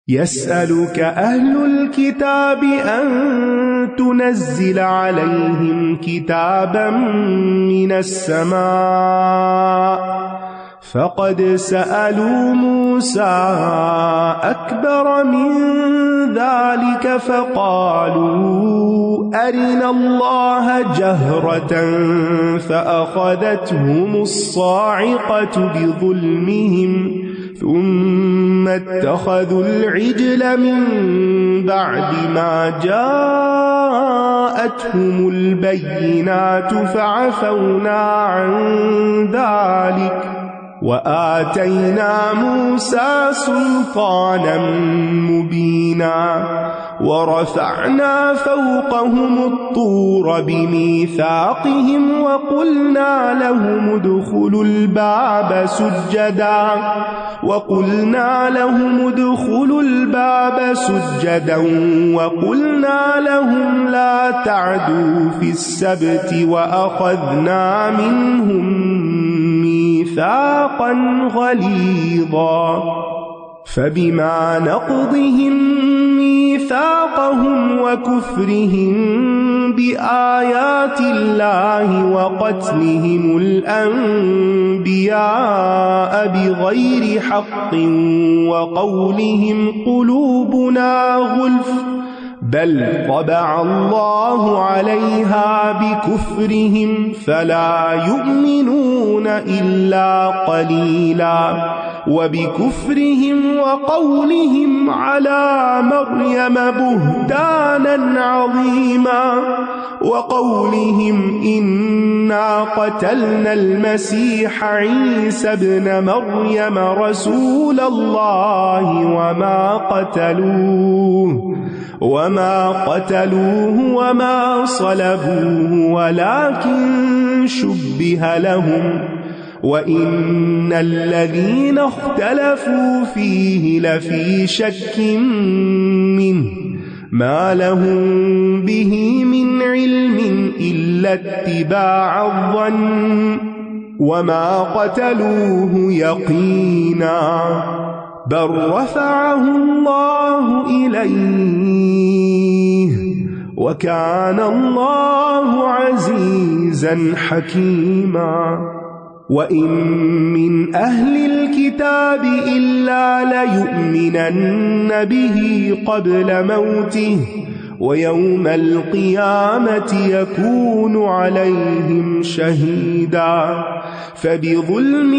يسألك أهل الكتاب أن تنزل عليهم كتابا من السماء فقد سألوا موسى أكبر من ذلك فقالوا أرنا الله جهرة فأخذتهم الصاعقة بظلمهم ثم اتخذوا العجل من بعد ما جاءتهم البينات فعفونا عن ذلك وآتينا موسى سلطانا مبينا ورفعنا فوقهم الطور بميثاقهم وقلنا لهم ادخلوا الباب سجدا وقلنا لهم لا تعدوا في السبت وأخذنا منهم ميثاقا غليظا فبما نقضهم ميثاقهم وكفرهم بآيات الله وقتلهم الأنبياء بغير حق وقولهم قلوبنا غلف بل طبع الله عليها بكفرهم فلا يؤمنون إلا قليلا وبكفرهم وقولهم على مريم بهتانا عظيما وقولهم إنا قتلنا المسيح عيسى ابن مريم رسول الله وما قتلوه وما صلبوه ولكن شبه لهم وإن الذين اختلفوا فيه لفي شك منه ما لهم به من علم إلا اتباع الظن وما قتلوه يقينا بل رفعه الله إليه وكان الله عزيزا حكيما وإن من أهل الكتاب إلا ليؤمنن به قبل موته ويوم القيامة يكون عليهم شهيدا فبظلم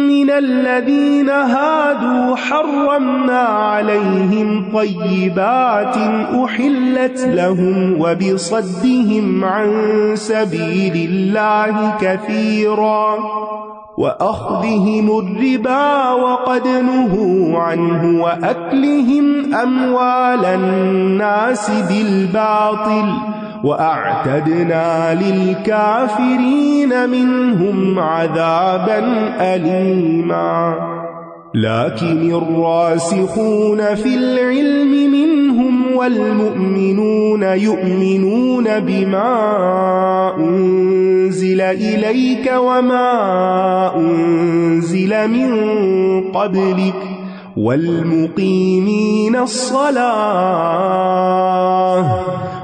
من الذين هادوا حرمنا عليهم طيبات أحلت لهم وبصدهم عن سبيل الله كثيرا وأخذهم الربا وقد نهوا عنه وأكلهم أموال الناس بالباطل وأعتدنا للكافرين منهم عذابا أليما لكن الراسخون في العلم منهم والمؤمنون يؤمنون بما أنزل إليك وما أنزل من قبلك والمقيمين الصلاة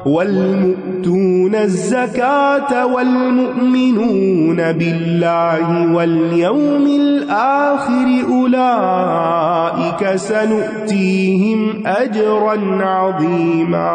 والمؤتون الزكاة والمؤمنون بالله واليوم الآخر أولئك سنؤتيهم أجرا عظيما।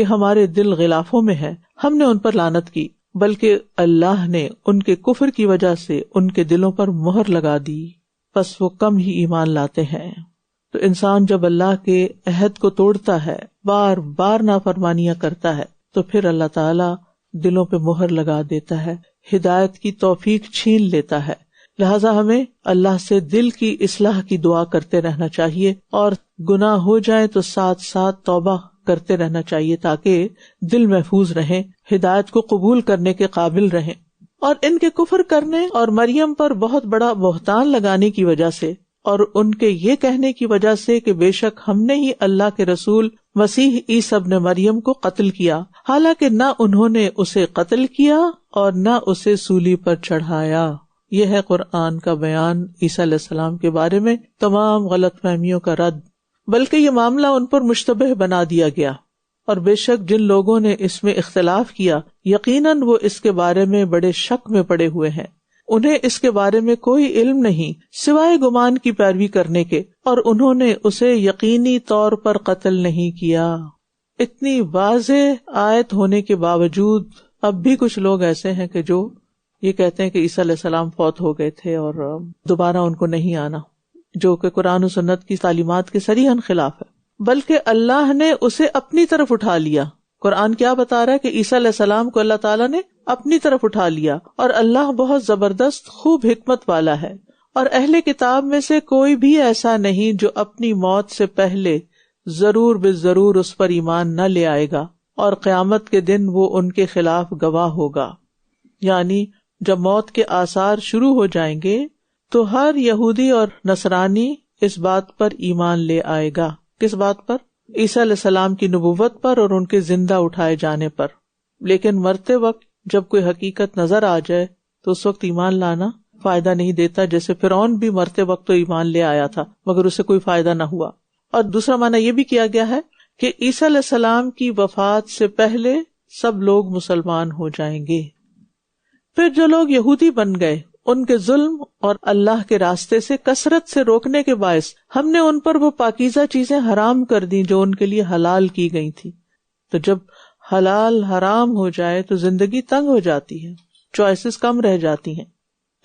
کہ ہمارے دل غلافوں میں ہیں، ہم نے ان پر لعنت کی، بلکہ اللہ نے ان کے کفر کی وجہ سے ان کے دلوں پر مہر لگا دی، پس وہ کم ہی ایمان لاتے ہیں۔ تو انسان جب اللہ کے عہد کو توڑتا ہے، بار بار نافرمانیاں کرتا ہے، تو پھر اللہ تعالیٰ دلوں پہ مہر لگا دیتا ہے، ہدایت کی توفیق چھین لیتا ہے۔ لہٰذا ہمیں اللہ سے دل کی اصلاح کی دعا کرتے رہنا چاہیے، اور گناہ ہو جائے تو ساتھ ساتھ توبہ کرتے رہنا چاہیے تاکہ دل محفوظ رہیں، ہدایت کو قبول کرنے کے قابل رہیں۔ اور ان کے کفر کرنے اور مریم پر بہت بڑا بہتان لگانے کی وجہ سے، اور ان کے یہ کہنے کی وجہ سے کہ بے شک ہم نے ہی اللہ کے رسول مسیح عیسی ابن مریم کو قتل کیا، حالانکہ نہ انہوں نے اسے قتل کیا اور نہ اسے سولی پر چڑھایا۔ یہ ہے قرآن کا بیان عیسیٰ علیہ السلام کے بارے میں تمام غلط فہمیوں کا رد، بلکہ یہ معاملہ ان پر مشتبہ بنا دیا گیا، اور بے شک جن لوگوں نے اس میں اختلاف کیا یقیناً وہ اس کے بارے میں بڑے شک میں پڑے ہوئے ہیں، انہیں اس کے بارے میں کوئی علم نہیں سوائے گمان کی پیروی کرنے کے، اور انہوں نے اسے یقینی طور پر قتل نہیں کیا۔ اتنی واضح آیت ہونے کے باوجود اب بھی کچھ لوگ ایسے ہیں کہ جو یہ کہتے ہیں کہ عیسیٰ علیہ السلام فوت ہو گئے تھے اور دوبارہ ان کو نہیں آنا، جو کہ قرآن و سنت کی تعلیمات کے صریحاً خلاف ہے، بلکہ اللہ نے اسے اپنی طرف اٹھا لیا۔ قرآن کیا بتا رہا ہے کہ عیسیٰ علیہ السلام کو اللہ تعالیٰ نے اپنی طرف اٹھا لیا، اور اللہ بہت زبردست خوب حکمت والا ہے، اور اہل کتاب میں سے کوئی بھی ایسا نہیں جو اپنی موت سے پہلے ضرور بالضرور اس پر ایمان نہ لے آئے گا، اور قیامت کے دن وہ ان کے خلاف گواہ ہوگا۔ یعنی جب موت کے آثار شروع ہو جائیں گے تو ہر یہودی اور نصرانی اس بات پر ایمان لے آئے گا۔ کس بات پر؟ عیسیٰ علیہ السلام کی نبوت پر اور ان کے زندہ اٹھائے جانے پر۔ لیکن مرتے وقت جب کوئی حقیقت نظر آ جائے تو اس وقت ایمان لانا فائدہ نہیں دیتا، جیسے فرعون بھی مرتے وقت تو ایمان لے آیا تھا مگر اسے کوئی فائدہ نہ ہوا۔ اور دوسرا معنی یہ بھی کیا گیا ہے کہ عیسیٰ علیہ السلام کی وفات سے پہلے سب لوگ مسلمان ہو جائیں گے۔ پھر جو لوگ یہودی بن گئے، ان کے ظلم اور اللہ کے راستے سے کثرت سے روکنے کے باعث ہم نے ان پر وہ پاکیزہ چیزیں حرام کر دی جو ان کے لیے حلال کی گئی تھی۔ تو جب حلال حرام ہو جائے تو زندگی تنگ ہو جاتی ہے، چوائسز کم رہ جاتی ہیں۔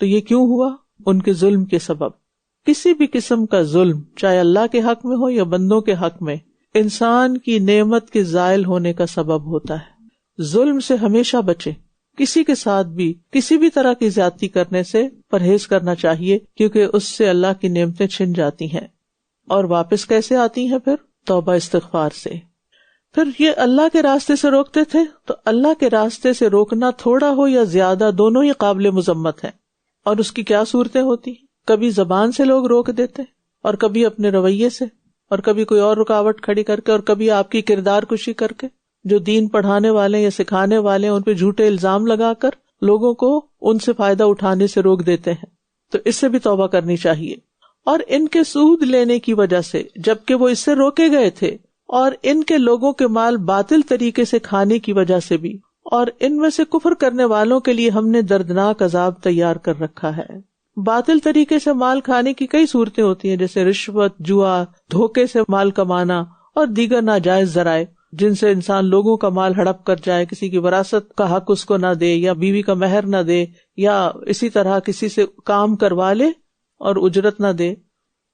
تو یہ کیوں ہوا؟ ان کے ظلم کے سبب۔ کسی بھی قسم کا ظلم، چاہے اللہ کے حق میں ہو یا بندوں کے حق میں، انسان کی نعمت کے زائل ہونے کا سبب ہوتا ہے۔ ظلم سے ہمیشہ بچے، کسی کے ساتھ بھی کسی بھی طرح کی زیادتی کرنے سے پرہیز کرنا چاہیے، کیونکہ اس سے اللہ کی نعمتیں چھن جاتی ہیں۔ اور واپس کیسے آتی ہیں؟ پھر توبہ استغفار سے۔ پھر یہ اللہ کے راستے سے روکتے تھے، تو اللہ کے راستے سے روکنا تھوڑا ہو یا زیادہ دونوں ہی قابل مذمت ہیں۔ اور اس کی کیا صورتیں ہوتی ہیں؟ کبھی زبان سے لوگ روک دیتے، اور کبھی اپنے رویے سے، اور کبھی کوئی اور رکاوٹ کھڑی کر کے، اور کبھی آپ کی کردار کشی کر کے۔ جو دین پڑھانے والے یا سکھانے والے ان پہ جھوٹے الزام لگا کر لوگوں کو ان سے فائدہ اٹھانے سے روک دیتے ہیں۔ تو اس سے بھی توبہ کرنی چاہیے۔ اور ان کے سود لینے کی وجہ سے، جبکہ وہ اس سے روکے گئے تھے، اور ان کے لوگوں کے مال باطل طریقے سے کھانے کی وجہ سے بھی، اور ان میں سے کفر کرنے والوں کے لیے ہم نے دردناک عذاب تیار کر رکھا ہے۔ باطل طریقے سے مال کھانے کی کئی صورتیں ہوتی ہیں، جیسے رشوت، جوا، دھوکے سے مال کمانا، اور دیگر ناجائز ذرائع جن سے انسان لوگوں کا مال ہڑپ کر جائے، کسی کی وراثت کا حق اس کو نہ دے، یا بیوی کا مہر نہ دے، یا اسی طرح کسی سے کام کروا لے اور اجرت نہ دے،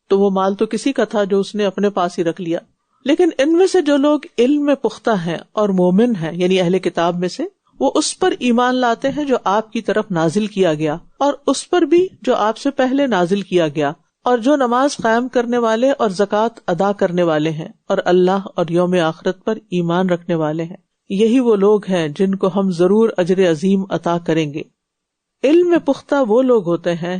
تو وہ مال تو کسی کا تھا جو اس نے اپنے پاس ہی رکھ لیا۔ لیکن ان میں سے جو لوگ علم میں پختہ ہیں اور مومن ہیں، یعنی اہل کتاب میں سے، وہ اس پر ایمان لاتے ہیں جو آپ کی طرف نازل کیا گیا، اور اس پر بھی جو آپ سے پہلے نازل کیا گیا، اور جو نماز قائم کرنے والے اور زکوٰۃ ادا کرنے والے ہیں، اور اللہ اور یوم آخرت پر ایمان رکھنے والے ہیں۔ یہی وہ لوگ ہیں جن کو ہم ضرور اجر عظیم عطا کریں گے۔ علم میں پختہ وہ لوگ ہوتے ہیں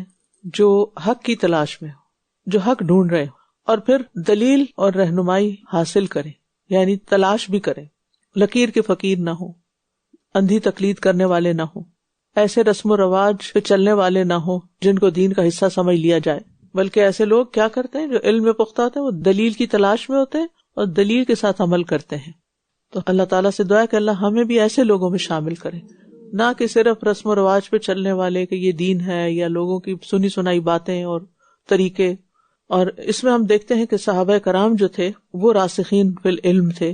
جو حق کی تلاش میں ہو، جو حق ڈھونڈ رہے ہو، اور پھر دلیل اور رہنمائی حاصل کریں، یعنی تلاش بھی کریں، لکیر کے فقیر نہ ہو، اندھی تقلید کرنے والے نہ ہوں، ایسے رسم و رواج پہ چلنے والے نہ ہوں جن کو دین کا حصہ سمجھ لیا جائے، بلکہ ایسے لوگ کیا کرتے ہیں جو علم میں پختہ ہوتے ہیں، وہ دلیل کی تلاش میں ہوتے ہیں اور دلیل کے ساتھ عمل کرتے ہیں۔ تو اللہ تعالیٰ سے دعا ہے کہ اللہ ہمیں بھی ایسے لوگوں میں شامل کرے، نہ کہ صرف رسم و رواج پہ چلنے والے کہ یہ دین ہے، یا لوگوں کی سنی سنائی باتیں اور طریقے۔ اور اس میں ہم دیکھتے ہیں کہ صحابہ کرام جو تھے وہ راسخین فی العلم تھے،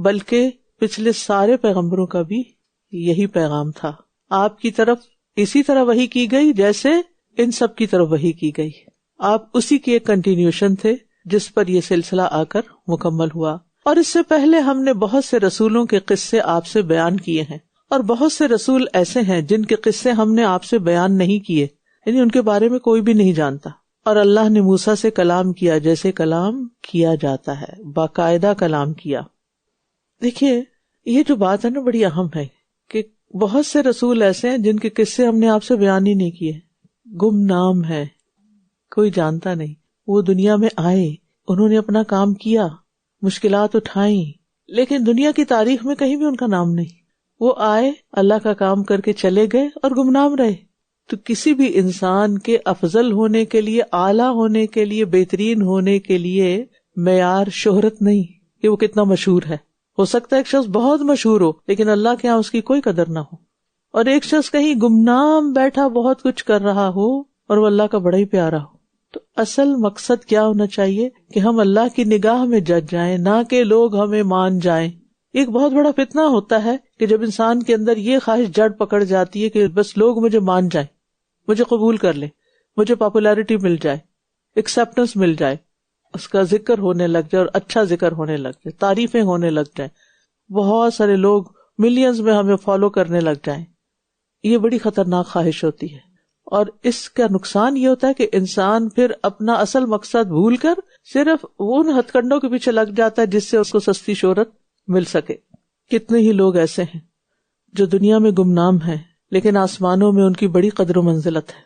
بلکہ پچھلے سارے پیغمبروں کا بھی یہی پیغام تھا. آپ کی طرف اسی طرح وحی کی گئی جیسے ان سب کی طرف وحی کی گئی. آپ اسی کی ایک کنٹینیوشن تھے جس پر یہ سلسلہ آ کر مکمل ہوا. اور اس سے پہلے ہم نے بہت سے رسولوں کے قصے آپ سے بیان کیے ہیں، اور بہت سے رسول ایسے ہیں جن کے قصے ہم نے آپ سے بیان نہیں کیے، یعنی ان کے بارے میں کوئی بھی نہیں جانتا. اور اللہ نے موسیٰ سے کلام کیا جیسے کلام کیا جاتا ہے، باقاعدہ کلام کیا. دیکھیے یہ جو بات ہے نا بڑی اہم ہے کہ بہت سے رسول ایسے ہیں جن کے قصے ہم نے آپ سے بیان ہی نہیں کیے، گمنام ہے، کوئی جانتا نہیں. وہ دنیا میں آئے، انہوں نے اپنا کام کیا، مشکلات اٹھائیں، لیکن دنیا کی تاریخ میں کہیں بھی ان کا نام نہیں. وہ آئے، اللہ کا کام کر کے چلے گئے اور گمنام رہے. تو کسی بھی انسان کے افضل ہونے کے لیے، اعلیٰ ہونے کے لیے، بہترین ہونے کے لیے معیار شہرت نہیں کہ وہ کتنا مشہور ہے. ہو سکتا ہے ایک شخص بہت مشہور ہو لیکن اللہ کے ہاں اس کی کوئی قدر نہ ہو، اور ایک شخص کہیں گمنام بیٹھا بہت کچھ کر رہا ہو اور وہ اللہ کا بڑا ہی پیارا ہو. تو اصل مقصد کیا ہونا چاہیے کہ ہم اللہ کی نگاہ میں جج جائیں، نہ کہ لوگ ہمیں مان جائیں. ایک بہت بڑا فتنہ ہوتا ہے کہ جب انسان کے اندر یہ خواہش جڑ پکڑ جاتی ہے کہ بس لوگ مجھے مان جائیں، مجھے قبول کر لیں، مجھے پاپولیرٹی مل جائے، ایکسیپٹنس مل جائے، اس کا ذکر ہونے لگ جائے اور اچھا ذکر ہونے لگ جائے، تعریفیں ہونے لگ جائیں، بہت سارے لوگ ملینز میں ہمیں فالو کرنے لگ جائیں. یہ بڑی خطرناک خواہش ہوتی ہے، اور اس کا نقصان یہ ہوتا ہے کہ انسان پھر اپنا اصل مقصد بھول کر صرف ان ہتھ کنڈوں کے پیچھے لگ جاتا ہے جس سے اس کو سستی شہرت مل سکے. کتنے ہی لوگ ایسے ہیں جو دنیا میں گمنام ہیں لیکن آسمانوں میں ان کی بڑی قدر و منزلت ہے،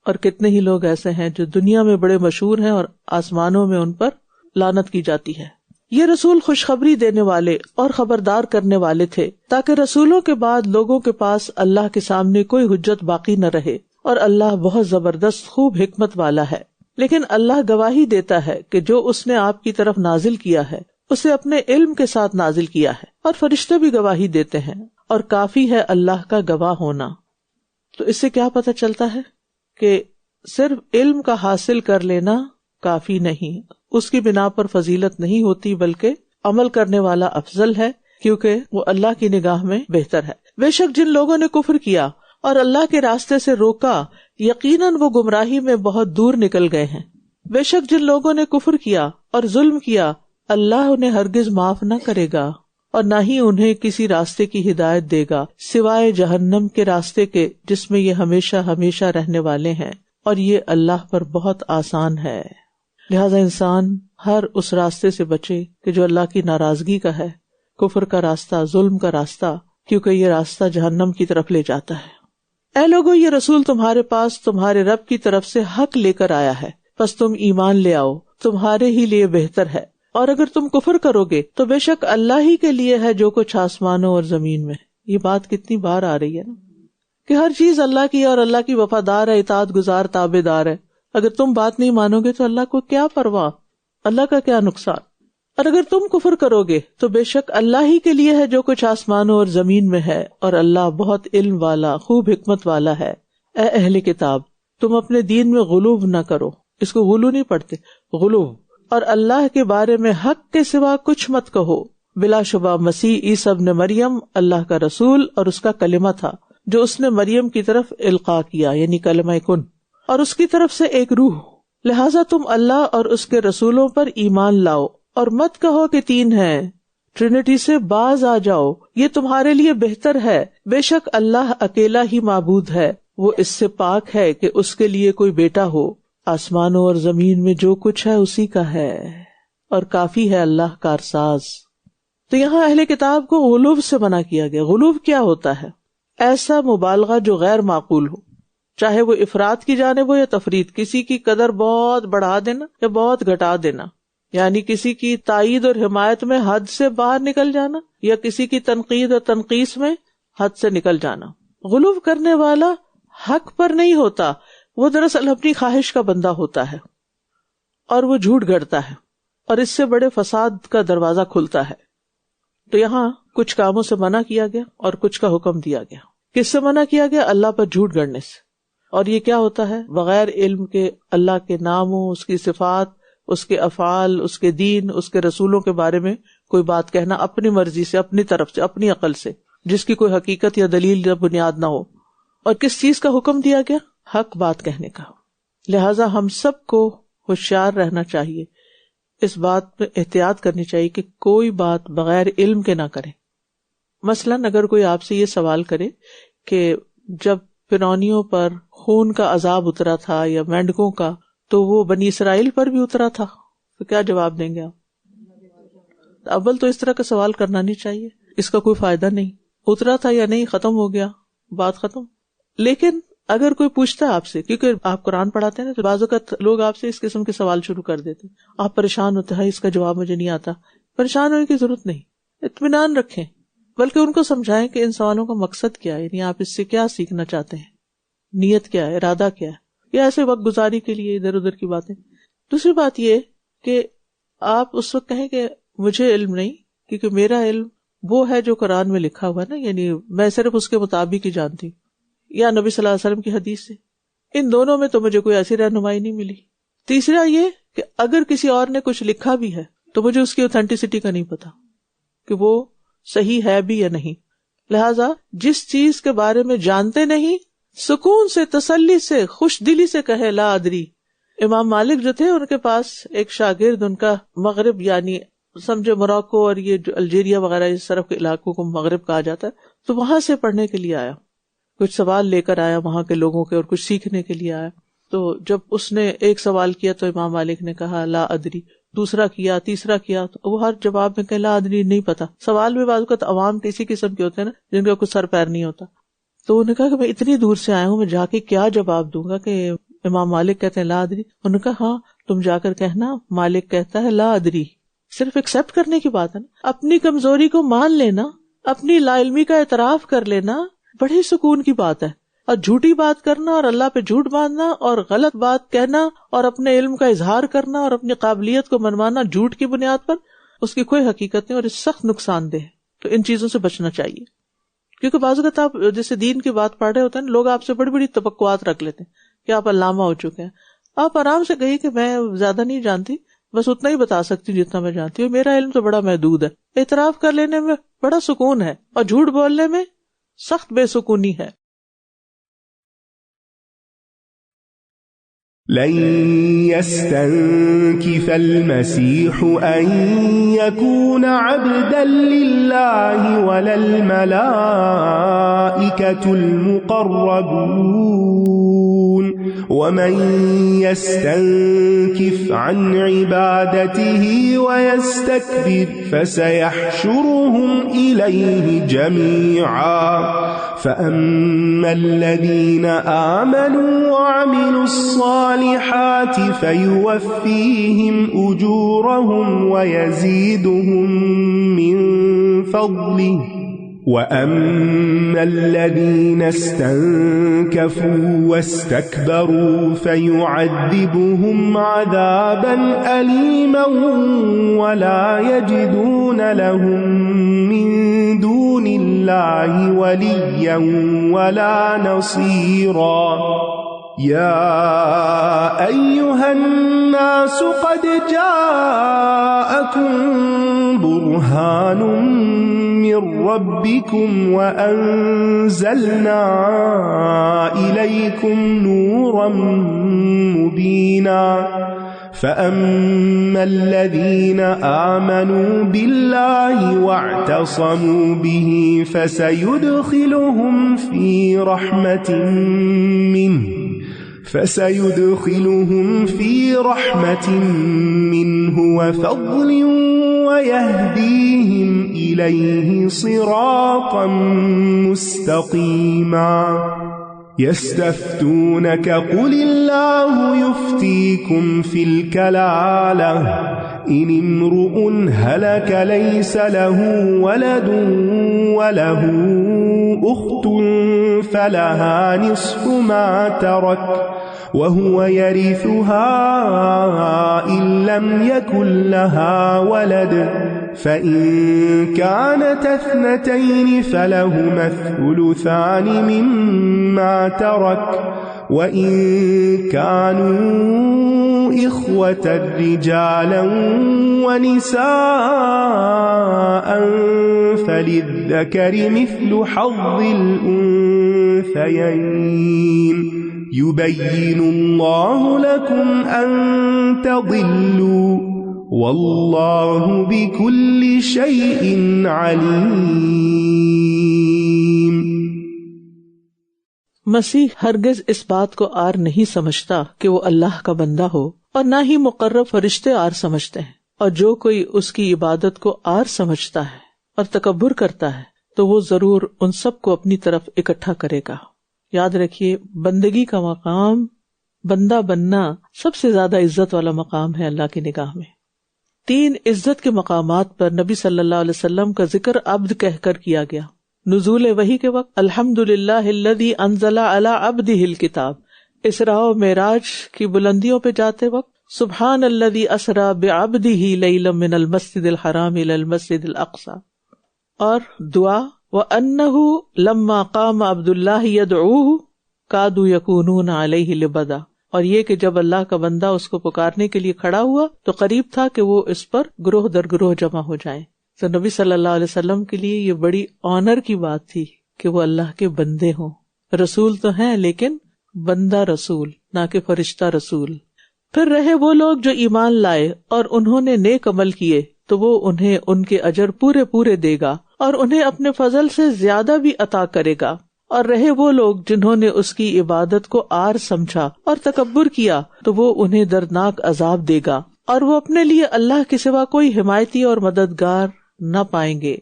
اور کتنے ہی لوگ ایسے ہیں جو دنیا میں بڑے مشہور ہیں اور آسمانوں میں ان پر لعنت کی جاتی ہے. یہ رسول خوشخبری دینے والے اور خبردار کرنے والے تھے تاکہ رسولوں کے بعد لوگوں کے پاس اللہ کے سامنے کوئی حجت باقی نہ رہے، اور اللہ بہت زبردست خوب حکمت والا ہے. لیکن اللہ گواہی دیتا ہے کہ جو اس نے آپ کی طرف نازل کیا ہے اسے اپنے علم کے ساتھ نازل کیا ہے، اور فرشتے بھی گواہی دیتے ہیں، اور کافی ہے اللہ کا گواہ ہونا. تو اس سے کیا پتہ چلتا ہے کہ صرف علم کا حاصل کر لینا کافی نہیں، اس کی بنا پر فضیلت نہیں ہوتی، بلکہ عمل کرنے والا افضل ہے کیونکہ وہ اللہ کی نگاہ میں بہتر ہے. بے شک جن لوگوں نے کفر کیا اور اللہ کے راستے سے روکا، یقیناً وہ گمراہی میں بہت دور نکل گئے ہیں. بے شک جن لوگوں نے کفر کیا اور ظلم کیا، اللہ انہیں ہرگز معاف نہ کرے گا اور نہ ہی انہیں کسی راستے کی ہدایت دے گا سوائے جہنم کے راستے کے جس میں یہ ہمیشہ ہمیشہ رہنے والے ہیں، اور یہ اللہ پر بہت آسان ہے. لہذا انسان ہر اس راستے سے بچے کہ جو اللہ کی ناراضگی کا ہے، کفر کا راستہ، ظلم کا راستہ، کیونکہ یہ راستہ جہنم کی طرف لے جاتا ہے. اے لوگو، یہ رسول تمہارے پاس تمہارے رب کی طرف سے حق لے کر آیا ہے، پس تم ایمان لے آؤ، تمہارے ہی لیے بہتر ہے. اور اگر تم کفر کرو گے تو بے شک اللہ ہی کے لیے ہے جو کچھ آسمانوں اور زمین میں. یہ بات کتنی بار آ رہی ہے نا کہ ہر چیز اللہ کی ہے اور اللہ کی وفادار ہے، اطاعت گزار، تابع دار ہے. اگر تم بات نہیں مانو گے تو اللہ کو کیا پرواہ، اللہ کا کیا نقصان. اور اگر تم کفر کرو گے تو بے شک اللہ ہی کے لیے ہے جو کچھ آسمانوں اور زمین میں ہے، اور اللہ بہت علم والا، خوب حکمت والا ہے. اے اہل کتاب، تم اپنے دین میں غلو نہ کرو، اس کو غلو نہیں پڑھتے، غلو. اور اللہ کے بارے میں حق کے سوا کچھ مت کہو. بلا شبہ مسیح عیسیٰ ابن مریم اللہ کا رسول اور اس کا کلمہ تھا جو اس نے مریم کی طرف القاء کیا، یعنی کلمہ کن، اور اس کی طرف سے ایک روح. لہٰذا تم اللہ اور اس کے رسولوں پر ایمان لاؤ اور مت کہو کہ تین ہیں، ٹرینٹی سے باز آ جاؤ، یہ تمہارے لیے بہتر ہے. بے شک اللہ اکیلا ہی معبود ہے، وہ اس سے پاک ہے کہ اس کے لیے کوئی بیٹا ہو. آسمانوں اور زمین میں جو کچھ ہے اسی کا ہے، اور کافی ہے اللہ کارساز. تو یہاں اہل کتاب کو غلو سے منع کیا گیا. غلو کیا ہوتا ہے؟ ایسا مبالغہ جو غیر معقول ہو، چاہے وہ افراط کی جانب ہو یا تفریط، کسی کی قدر بہت بڑھا دینا یا بہت گھٹا دینا، یعنی کسی کی تائید اور حمایت میں حد سے باہر نکل جانا یا کسی کی تنقید اور تنقیص میں حد سے نکل جانا. غلو کرنے والا حق پر نہیں ہوتا، وہ دراصل اپنی خواہش کا بندہ ہوتا ہے اور وہ جھوٹ گڑتا ہے، اور اس سے بڑے فساد کا دروازہ کھلتا ہے. تو یہاں کچھ کاموں سے منع کیا گیا اور کچھ کا حکم دیا گیا. کس سے منع کیا گیا؟ اللہ پر جھوٹ گڑنے سے. اور یہ کیا ہوتا ہے؟ بغیر علم کے اللہ کے ناموں، اس کی صفات، اس کے افعال، اس کے دین، اس کے رسولوں کے بارے میں کوئی بات کہنا اپنی مرضی سے، اپنی طرف سے، اپنی عقل سے، جس کی کوئی حقیقت یا دلیل یا بنیاد نہ ہو. اور کس چیز کا حکم دیا گیا؟ حق بات کہنے کا. لہٰذا ہم سب کو ہوشیار رہنا چاہیے، اس بات پہ احتیاط کرنی چاہیے کہ کوئی بات بغیر علم کے نہ کریں. مثلاً اگر کوئی آپ سے یہ سوال کرے کہ جب فرعونیوں پر خون کا عذاب اترا تھا یا مینڈکوں کا، تو وہ بنی اسرائیل پر بھی اترا تھا، تو کیا جواب دیں گے آپ؟ اول تو اس طرح کا سوال کرنا نہیں چاہیے، اس کا کوئی فائدہ نہیں. اترا تھا یا نہیں، ختم ہو گیا، بات ختم. لیکن اگر کوئی پوچھتا ہے آپ سے، کیونکہ آپ قرآن پڑھاتے ہیں نا، تو بعض اوقات لوگ آپ سے اس قسم کے سوال شروع کر دیتے ہیں، آپ پریشان ہوتے ہیں، اس کا جواب مجھے نہیں آتا. پریشان ہونے کی ضرورت نہیں، اطمینان رکھیں، بلکہ ان کو سمجھائیں کہ ان سوالوں کا مقصد کیا ہے، یعنی آپ اس سے کیا سیکھنا چاہتے ہیں، نیت کیا ہے، ارادہ کیا ہے، یا ایسے وقت گزاری کے لیے ادھر ادھر کی باتیں. دوسری بات یہ کہ آپ اس وقت کہیں کہ مجھے علم نہیں، کیونکہ میرا علم وہ ہے جو قرآن میں لکھا ہوا ہے نا، یعنی میں صرف اس کے مطابق ہی جانتی ہوں، یا نبی صلی اللہ علیہ وسلم کی حدیث سے. ان دونوں میں تو مجھے کوئی ایسی رہنمائی نہیں ملی. تیسرا یہ کہ اگر کسی اور نے کچھ لکھا بھی ہے تو مجھے اس کی اوتھینٹسٹی کا نہیں پتا کہ وہ صحیح ہے بھی یا نہیں. لہذا جس چیز کے بارے میں جانتے نہیں، سکون سے، تسلی سے، خوش دلی سے کہے لا ادری. امام مالک جو تھے، ان کے پاس ایک شاگرد، ان کا مغرب یعنی سمجھے موراکو اور یہ جو الجیریا وغیرہ اس طرف کے علاقوں کو مغرب کہا جاتا ہے، تو وہاں سے پڑھنے کے لیے آیا، کچھ سوال لے کر آیا وہاں کے لوگوں کے اور کچھ سیکھنے کے لیے آیا. تو جب اس نے ایک سوال کیا تو امام مالک نے کہا لا ادری، دوسرا کیا، تیسرا کیا، تو وہ ہر جواب میں کہ لا ادری، نہیں پتا. سوال بھی بعض اوقات عوام اسی قسم کے ہوتے ہیں نا، جن کا کوئی سر پیر نہیں ہوتا. تو انہوں نے کہا کہ میں اتنی دور سے آیا ہوں، میں جا کے کیا جواب دوں گا کہ امام مالک کہتے ہیں لا ادری. انہوں نے کہا ہاں، تم جا کر کہنا مالک کہتا ہے لا ادری. صرف ایکسپٹ کرنے کی بات ہے نا، اپنی کمزوری کو مان لینا، اپنی لا علمی کا اعتراف کر لینا بڑی سکون کی بات ہے. اور جھوٹی بات کرنا اور اللہ پہ جھوٹ باندھنا اور غلط بات کہنا اور اپنے علم کا اظہار کرنا اور اپنی قابلیت کو منوانا جھوٹ کی بنیاد پر، اس کی کوئی حقیقت نہیں اور اس سخت نقصان دہ ہے. تو ان چیزوں سے بچنا چاہیے، کیونکہ بعض اوقات آپ جیسے دین کی بات پڑھ رہے ہوتے ہیں، لوگ آپ سے بڑی بڑی توقعات رکھ لیتے ہیں کہ آپ علامہ ہو چکے ہیں. آپ آرام سے کہیے کہ میں زیادہ نہیں جانتی، بس اتنا ہی بتا سکتی جتنا میں جانتی ہوں، میرا علم تو بڑا محدود ہے. اعتراف کر لینے میں بڑا سکون ہے اور جھوٹ بولنے میں سخت بے سکونی ہے. لن يستنكف المسيح أن يكون عبدا لله ولا الملائكة المقربون ومن يستنكف عن عبادته ويستكبر فسيحشرهم إليه جميعا فأما الذين آمنوا وعملوا الصالحات فيوفيهم أجورهم ويزيدهم من فضله وأما الذين استنكفوا واستكبروا فيعذبهم عذابا أليما ولا يجدون لهم من دون الله وليا ولا نصيرا يا أيها الناس قد جاءكم برهان من ربكم وأنزلنا إليكم نورا مبينا فأما الذين آمنوا بالله واعتصموا به فسيدخلهم في رحمة منه وفضل ويهديهم إليه صراطا مستقيما يستفتونك قل الله يفتيكم في الكلالة إن امرؤ هلك ليس له ولد وله أخت فلها نصف ما ترك وهو يرثها إن لم يكن لها ولد فإن كانت اثنتين فلهما الثلثان مما ترك وَإِن كَانُوا إِخْوَةً رِجَالًا وَنِسَاءً فَلِلذَّكَرِ مِثْلُ حَظِّ الْأُنثَيَيْنِ يُبَيِّنُ اللَّهُ لَكُمْ أَن تَضِلُّوا وَاللَّهُ بِكُلِّ شَيْءٍ عَلِيمٌ۔ مسیح ہرگز اس بات کو عار نہیں سمجھتا کہ وہ اللہ کا بندہ ہو، اور نہ ہی مقرب فرشتے عار سمجھتے ہیں، اور جو کوئی اس کی عبادت کو عار سمجھتا ہے اور تکبر کرتا ہے تو وہ ضرور ان سب کو اپنی طرف اکٹھا کرے گا۔ یاد رکھیے، بندگی کا مقام، بندہ بننا سب سے زیادہ عزت والا مقام ہے اللہ کی نگاہ میں۔ 3 عزت کے مقامات پر نبی صلی اللہ علیہ وسلم کا ذکر عبد کہہ کر کیا گیا۔ نزول وحی کے وقت الحمدللہ الذی انزل علی عبدہ الکتاب، اسراء و معراج کی بلندیوں پہ جاتے وقت سبحان الذی اسری بعبدہ لیلا من المسجد الحرام الی المسجد الاقصی، اور دعا وَأَنَّهُ لَمَّا قَامَ عَبْدُ اللَّهِ يَدْعُوهُ كَادُوا يَكُونُونَ عَلَيْهِ لِبَدًا، اور یہ کہ جب اللہ کا بندہ اس کو پکارنے کے لیے کھڑا ہوا تو قریب تھا کہ وہ اس پر گروہ در گروہ جمع ہو جائیں۔ تو نبی صلی اللہ علیہ وسلم کے لیے یہ بڑی آنر کی بات تھی کہ وہ اللہ کے بندے ہوں۔ رسول تو ہیں لیکن بندہ رسول، نہ کہ فرشتہ رسول۔ پھر رہے وہ لوگ جو ایمان لائے اور انہوں نے نیک عمل کیے تو وہ انہیں ان کے اجر پورے پورے دے گا اور انہیں اپنے فضل سے زیادہ بھی عطا کرے گا۔ اور رہے وہ لوگ جنہوں نے اس کی عبادت کو عار سمجھا اور تکبر کیا تو وہ انہیں دردناک عذاب دے گا، اور وہ اپنے لیے اللہ کے سوا کوئی حمایتی اور مددگار نہ پائیں گے۔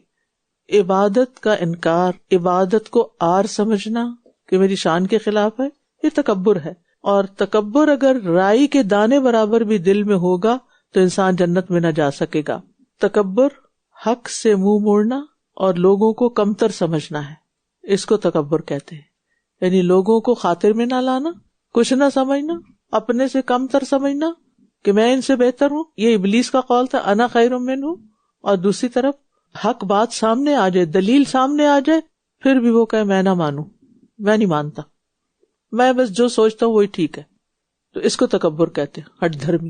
عبادت کا انکار، عبادت کو عار سمجھنا کہ میری شان کے خلاف ہے، یہ تکبر ہے، اور تکبر اگر رائی کے دانے برابر بھی دل میں ہوگا تو انسان جنت میں نہ جا سکے گا۔ تکبر حق سے منہ موڑنا اور لوگوں کو کمتر سمجھنا ہے، اس کو تکبر کہتے ہیں۔ یعنی لوگوں کو خاطر میں نہ لانا، کچھ نہ سمجھنا، اپنے سے کمتر سمجھنا کہ میں ان سے بہتر ہوں۔ یہ ابلیس کا قول تھا، انا خیر منہ۔ اور دوسری طرف حق بات سامنے آ جائے، دلیل سامنے آ جائے، پھر بھی وہ کہے میں نہ مانوں، میں نہیں مانتا، میں بس جو سوچتا ہوں وہی ٹھیک ہے، تو اس کو تکبر کہتے ہیں، ہٹ دھرمی۔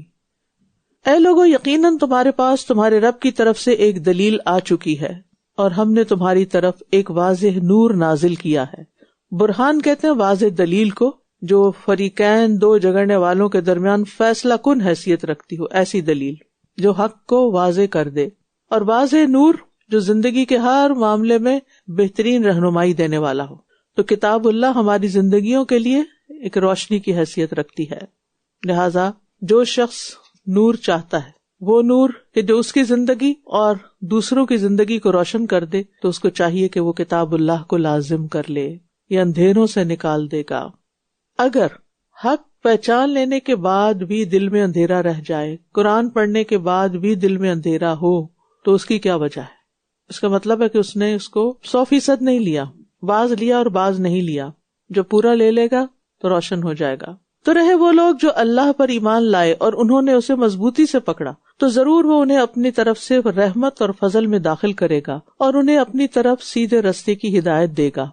اے لوگو، یقیناً تمہارے پاس تمہارے رب کی طرف سے ایک دلیل آ چکی ہے، اور ہم نے تمہاری طرف ایک واضح نور نازل کیا ہے۔ برہان کہتے ہیں واضح دلیل کو جو فریقین، دو جگڑنے والوں کے درمیان فیصلہ کن حیثیت رکھتی ہو، ایسی دلیل جو حق کو واضح کر دے، اور واضح نور جو زندگی کے ہر معاملے میں بہترین رہنمائی دینے والا ہو۔ تو کتاب اللہ ہماری زندگیوں کے لیے ایک روشنی کی حیثیت رکھتی ہے، لہذا جو شخص نور چاہتا ہے، وہ نور کہ جو اس کی زندگی اور دوسروں کی زندگی کو روشن کر دے، تو اس کو چاہیے کہ وہ کتاب اللہ کو لازم کر لے، یہ اندھیروں سے نکال دے گا۔ اگر حق پہچان لینے کے بعد بھی دل میں اندھیرا رہ جائے، قرآن پڑھنے کے بعد بھی دل میں اندھیرا ہو، تو اس کی کیا وجہ ہے؟ اس کا مطلب ہے کہ اس نے اس کو 100% نہیں لیا، بعض لیا اور بعض نہیں لیا۔ جو پورا لے لے گا تو روشن ہو جائے گا۔ تو رہے وہ لوگ جو اللہ پر ایمان لائے اور انہوں نے اسے مضبوطی سے پکڑا، تو ضرور وہ انہیں اپنی طرف سے رحمت اور فضل میں داخل کرے گا اور انہیں اپنی طرف سیدھے رستے کی ہدایت دے گا۔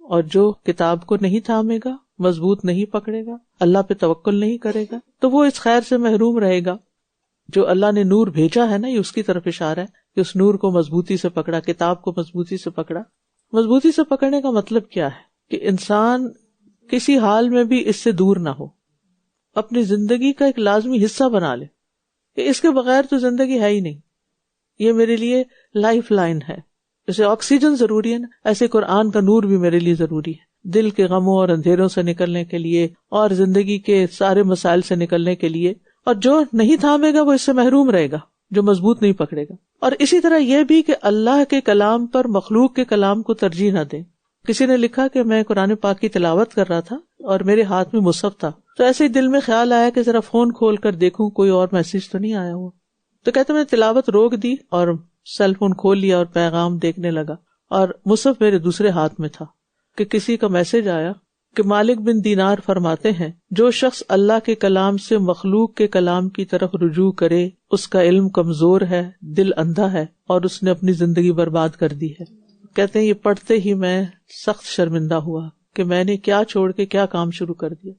اور جو کتاب کو نہیں تھامے گا، مضبوط نہیں پکڑے گا، اللہ پہ توکل نہیں کرے گا، تو وہ اس خیر سے محروم رہے گا۔ جو اللہ نے نور بھیجا ہے نا، یہ اس کی طرف اشارہ ہے کہ اس نور کو مضبوطی سے پکڑا، کتاب کو مضبوطی سے پکڑا۔ مضبوطی سے پکڑنے کا مطلب کیا ہے؟ کہ انسان کسی حال میں بھی اس سے دور نہ ہو، اپنی زندگی کا ایک لازمی حصہ بنا لے کہ اس کے بغیر تو زندگی ہے ہی نہیں، یہ میرے لیے لائف لائن ہے۔ جیسے آکسیجن ضروری ہے نا، ایسے قرآن کا نور بھی میرے لیے ضروری ہے، دل کے غموں اور اندھیروں سے نکلنے کے لیے اور زندگی کے سارے مسائل سے نکلنے کے لیے۔ اور جو نہیں تھامے گا وہ اس سے محروم رہے گا، جو مضبوط نہیں پکڑے گا۔ اور اسی طرح یہ بھی کہ اللہ کے کلام پر مخلوق کے کلام کو ترجیح نہ دیں۔ کسی نے لکھا کہ میں قرآن پاک کی تلاوت کر رہا تھا اور میرے ہاتھ میں مصحف تھا، تو ایسے ہی دل میں خیال آیا کہ ذرا فون کھول کر دیکھوں کوئی اور میسج تو نہیں آیا ہوا۔ تو کہتے میں نے تلاوت روک دی اور سیل فون کھول لیا اور پیغام دیکھنے لگا، اور مصحف میرے دوسرے ہاتھ میں تھا کہ کسی کا میسج آیا کہ مالک بن دینار فرماتے ہیں، جو شخص اللہ کے کلام سے مخلوق کے کلام کی طرف رجوع کرے اس کا علم کمزور ہے، دل اندھا ہے، اور اس نے اپنی زندگی برباد کر دی ہے۔ کہتے ہیں یہ پڑھتے ہی میں سخت شرمندہ ہوا کہ میں نے کیا چھوڑ کے کیا کام شروع کر دیا.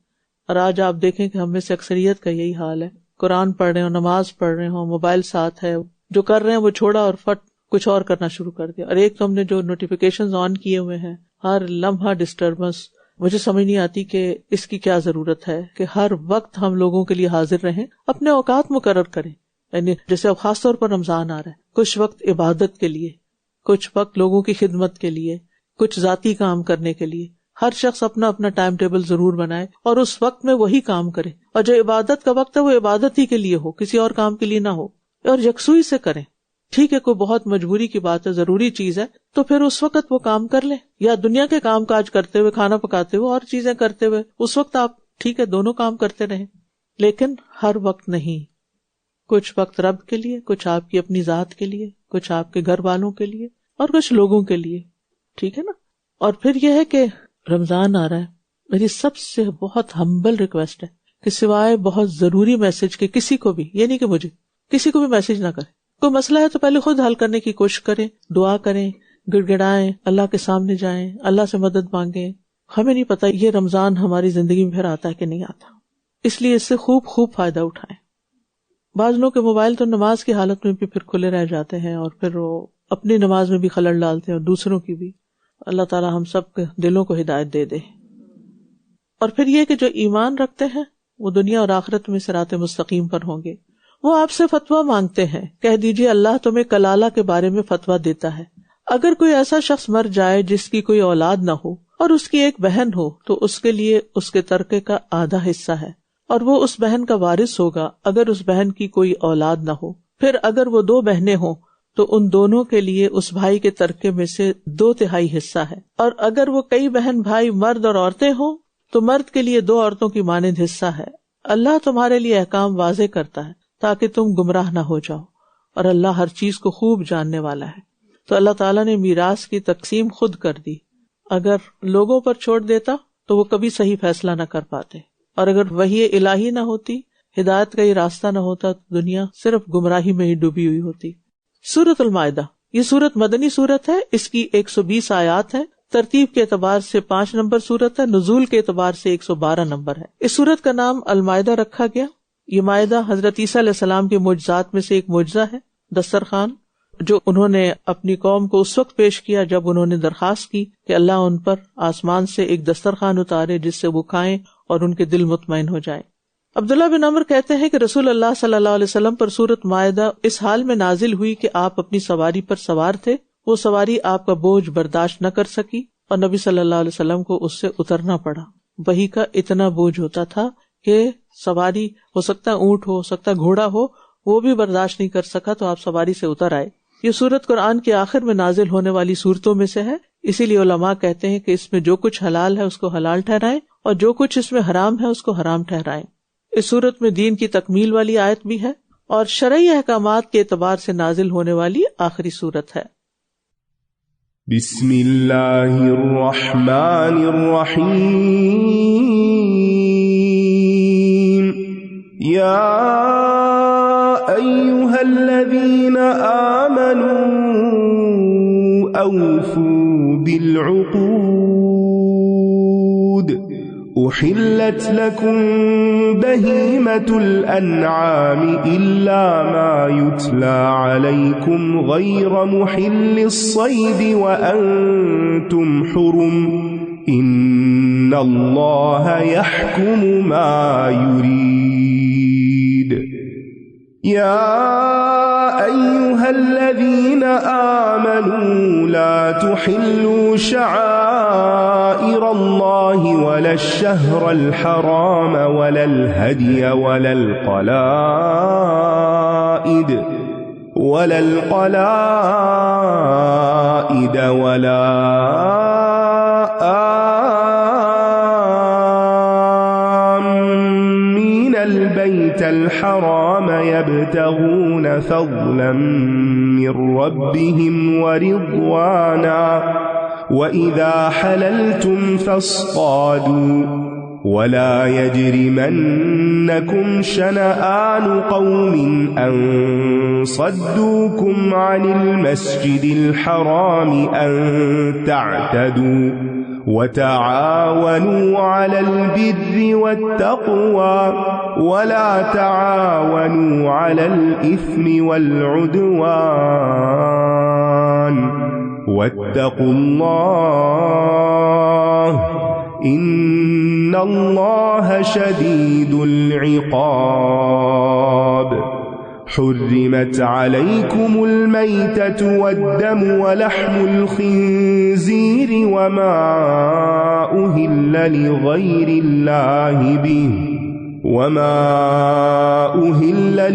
اور آج آپ دیکھیں کہ ہم میں سے اکثریت کا یہی حال ہے. قرآن پڑھ رہے ہوں، نماز پڑھ رہے ہوں، موبائل ساتھ ہے، جو کر رہے ہیں وہ چھوڑا اور فٹ کچھ اور کرنا شروع کر دیا. اور ایک تو ہم نے جو نوٹیفیکیشنز آن کیے ہوئے ہیں، ہر لمحہ ڈسٹربنس. مجھے سمجھ نہیں آتی کہ اس کی کیا ضرورت ہے کہ ہر وقت ہم لوگوں کے لیے حاضر رہیں. اپنے اوقات مقرر کریں. یعنی جیسے اب خاص طور پر رمضان آ رہا ہے، کچھ وقت عبادت کے لیے، کچھ وقت لوگوں کی خدمت کے لیے، کچھ ذاتی کام کرنے کے لیے. ہر شخص اپنا اپنا ٹائم ٹیبل ضرور بنائے اور اس وقت میں وہی کام کرے. اور جو عبادت کا وقت ہے وہ عبادت ہی کے لیے ہو، کسی اور کام کے لیے نہ ہو. اور یکسوئی سے کریں. ٹھیک ہے کوئی بہت مجبوری کی بات ہے، ضروری چیز ہے، تو پھر اس وقت وہ کام کر لیں. یا دنیا کے کام کاج کرتے ہوئے، کھانا پکاتے ہوئے، اور چیزیں کرتے ہوئے اس وقت آپ ٹھیک ہے دونوں کام کرتے رہیں، لیکن ہر وقت نہیں. کچھ وقت رب کے لیے، کچھ آپ کی اپنی ذات کے لیے، کچھ آپ کے گھر والوں کے لیے، اور کچھ لوگوں کے لیے. ٹھیک ہے نا. اور پھر یہ ہے کہ رمضان آ رہا ہے، میری سب سے بہت ہمبل ریکویسٹ ہے کہ سوائے بہت ضروری میسج کے کسی کو بھی، یہ نہیں کہ مجھے، کسی کو بھی میسج نہ کریں. کوئی مسئلہ ہے تو پہلے خود حل کرنے کی کوشش کریں، دعا کریں، گڑ گڑائیں، اللہ کے سامنے جائیں، اللہ سے مدد مانگیں. ہمیں نہیں پتا یہ رمضان ہماری زندگی میں پھر آتا ہے کہ نہیں آتا، اس لیے اس سے خوب فائدہ اٹھائیں. بعض لوگ کے موبائل تو نماز کی حالت میں بھی پھر کھلے رہ جاتے ہیں اور پھر وہ اپنی نماز میں بھی خلل ڈالتے ہیں اور دوسروں کی بھی. اللہ تعالیٰ ہم سب کے دلوں کو ہدایت دے دے. اور پھر یہ کہ جو ایمان رکھتے ہیں وہ دنیا اور آخرت میں صراط مستقیم پر ہوں گے. وہ آپ سے فتویٰ مانگتے ہیں، کہہ دیجئے اللہ تمہیں کلالہ کے بارے میں فتویٰ دیتا ہے. اگر کوئی ایسا شخص مر جائے جس کی کوئی اولاد نہ ہو اور اس کی ایک بہن ہو تو اس کے لیے اس کے ترکے کا آدھا حصہ ہے اور وہ اس بہن کا وارث ہوگا اگر اس بہن کی کوئی اولاد نہ ہو. پھر اگر وہ 2 بہنیں ہوں تو ان دونوں کے لیے اس بھائی کے ترکے میں سے 2/3 حصہ ہے. اور اگر وہ کئی بہن بھائی مرد اور عورتیں ہوں تو مرد کے لیے 2 عورتوں کی مانند حصہ ہے. اللہ تمہارے لیے احکام واضح کرتا ہے تاکہ تم گمراہ نہ ہو جاؤ، اور اللہ ہر چیز کو خوب جاننے والا ہے. تو اللہ تعالیٰ نے میراث کی تقسیم خود کر دی. اگر لوگوں پر چھوڑ دیتا تو وہ کبھی صحیح فیصلہ نہ کر پاتے، اور اگر وحی الہی نہ ہوتی، ہدایت کا یہ راستہ نہ ہوتا تو دنیا صرف گمراہی میں ہی ڈوبی ہوئی ہوتی. سورۃ المائدہ یہ سورت مدنی سورت ہے. اس کی 120 آیات ہیں. ترتیب کے اعتبار سے 5 نمبر سورت ہے. نزول کے اعتبار سے 112 نمبر ہے. اس سورت کا نام المائدہ رکھا گیا. یہ مائدہ حضرت عیسیٰ علیہ السلام کے معجزات میں سے ایک معجزہ ہے، دسترخوان، جو انہوں نے اپنی قوم کو اس وقت پیش کیا جب انہوں نے درخواست کی کہ اللہ ان پر آسمان سے ایک دسترخوان اتارے جس سے وہ کھائیں اور ان کے دل مطمئن ہو جائیں. عبداللہ بن عمر کہتے ہیں کہ رسول اللہ صلی اللہ علیہ وسلم پر سورت مائدہ اس حال میں نازل ہوئی کہ آپ اپنی سواری پر سوار تھے. وہ سواری آپ کا بوجھ برداشت نہ کر سکی اور نبی صلی اللہ علیہ وسلم کو اس سے اترنا پڑا. وحی کا اتنا بوجھ ہوتا تھا کہ سواری، ہو سکتا اونٹ ہو سکتا گھوڑا ہو، وہ بھی برداشت نہیں کر سکا تو آپ سواری سے اتر آئے. یہ سورت قرآن کے آخر میں نازل ہونے والی سورتوں میں سے ہے. اسی لیے علماء کہتے ہیں کہ اس میں جو کچھ حلال ہے اس کو حلال ٹھہرائیں اور جو کچھ اس میں حرام ہے اس کو حرام ٹھہرائیں. اس سورت میں دین کی تکمیل والی آیت بھی ہے اور شرعی احکامات کے اعتبار سے نازل ہونے والی آخری سورت ہے. بسم اللہ الرحمن الرحیم. یا ایھا الذین آمنوا اوفوا بالعقود احلت لکم بہیمۃ الانعام الا ما یتلی علیکم غیر محل الصید وانتم حرم ان اللہ یحکم ما یرید. یا ایھا الذین آمنوا لا تحلوا شعائر اللہ ولا الشہر الحرام ولا الہدی ولا القلائد ولا آمین البیت الحرام يبتغون فضلا من ربهم ورضوانا وَإِذَا حَلَلْتُمْ فَاصْطَادُوا وَلَا يَجْرِمَنَّكُمْ شَنَآنُ قَوْمٍ أَن صَدُّوكُمْ عَنِ الْمَسْجِدِ الْحَرَامِ أَن تَعْتَدُوا وتعاونوا على البر والتقوى ولا تعاونوا على الإثم والعدوان واتقوا الله إن الله شديد العقاب. حرمت عليكم الميتة والدم ولحم الخنزير وما أهل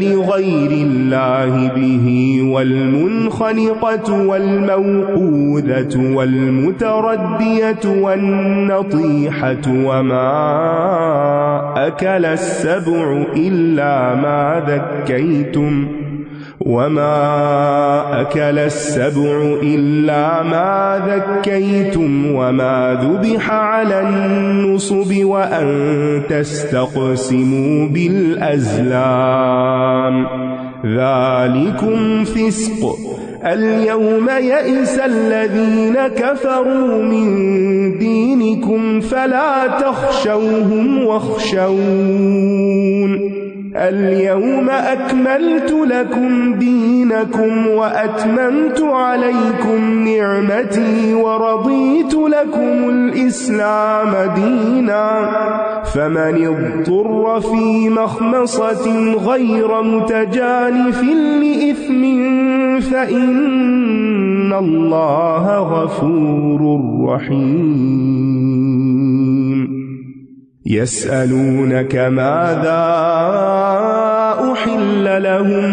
لغير الله به والمنخنقة والموقوذة والمتردية والنطيحة وما أكل السبع إلا ما ذكيتم وما ذبح على النصب وأن تستقسموا بالأزلام ذلكم فسق. اليوم يئس الذين كفروا من دينكم فلا تخشوهم واخشون. اليوم أكملت لكم دينكم وأتممت عليكم نعمتي ورضيت لكم الإسلام دينا. فمن اضطر في مخمصة غير متجانف لإثم فإن الله غفور رحيم. يسألونك ماذا أحل لهم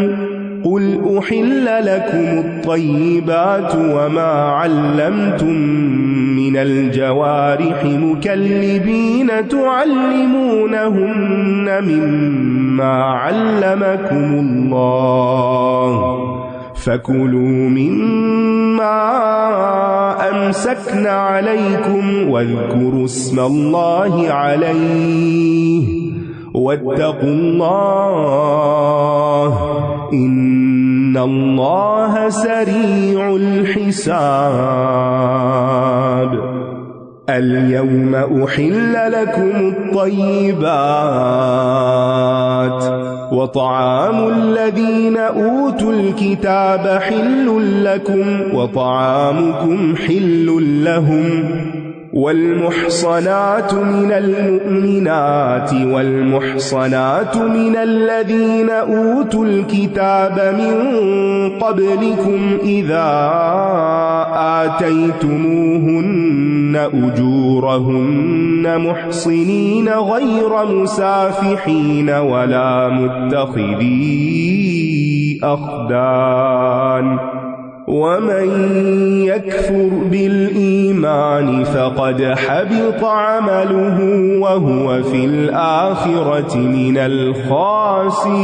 قل أحل لكم الطيبات وما علمتم من الجوارح مكلبين تعلمونهن مما علمكم الله فكلوا مما أمسكن عليكم واذكروا اسم الله عليه واتقوا الله إن الله سريع الحساب. اليوم أحل لكم الطيبات وطعام الذين أوتوا الكتاب حل لكم وطعامكم حل لهم والمحصنات من المؤمنات والمحصنات من الذين أوتوا الكتاب من قبلكم إذا آتيتموهن أجورهن محصنين غير مسافحين ولا متخذي أخدان ومن يكفر بالإيمان فقد حبط عمله وهو في الآخرة من الخاسرين.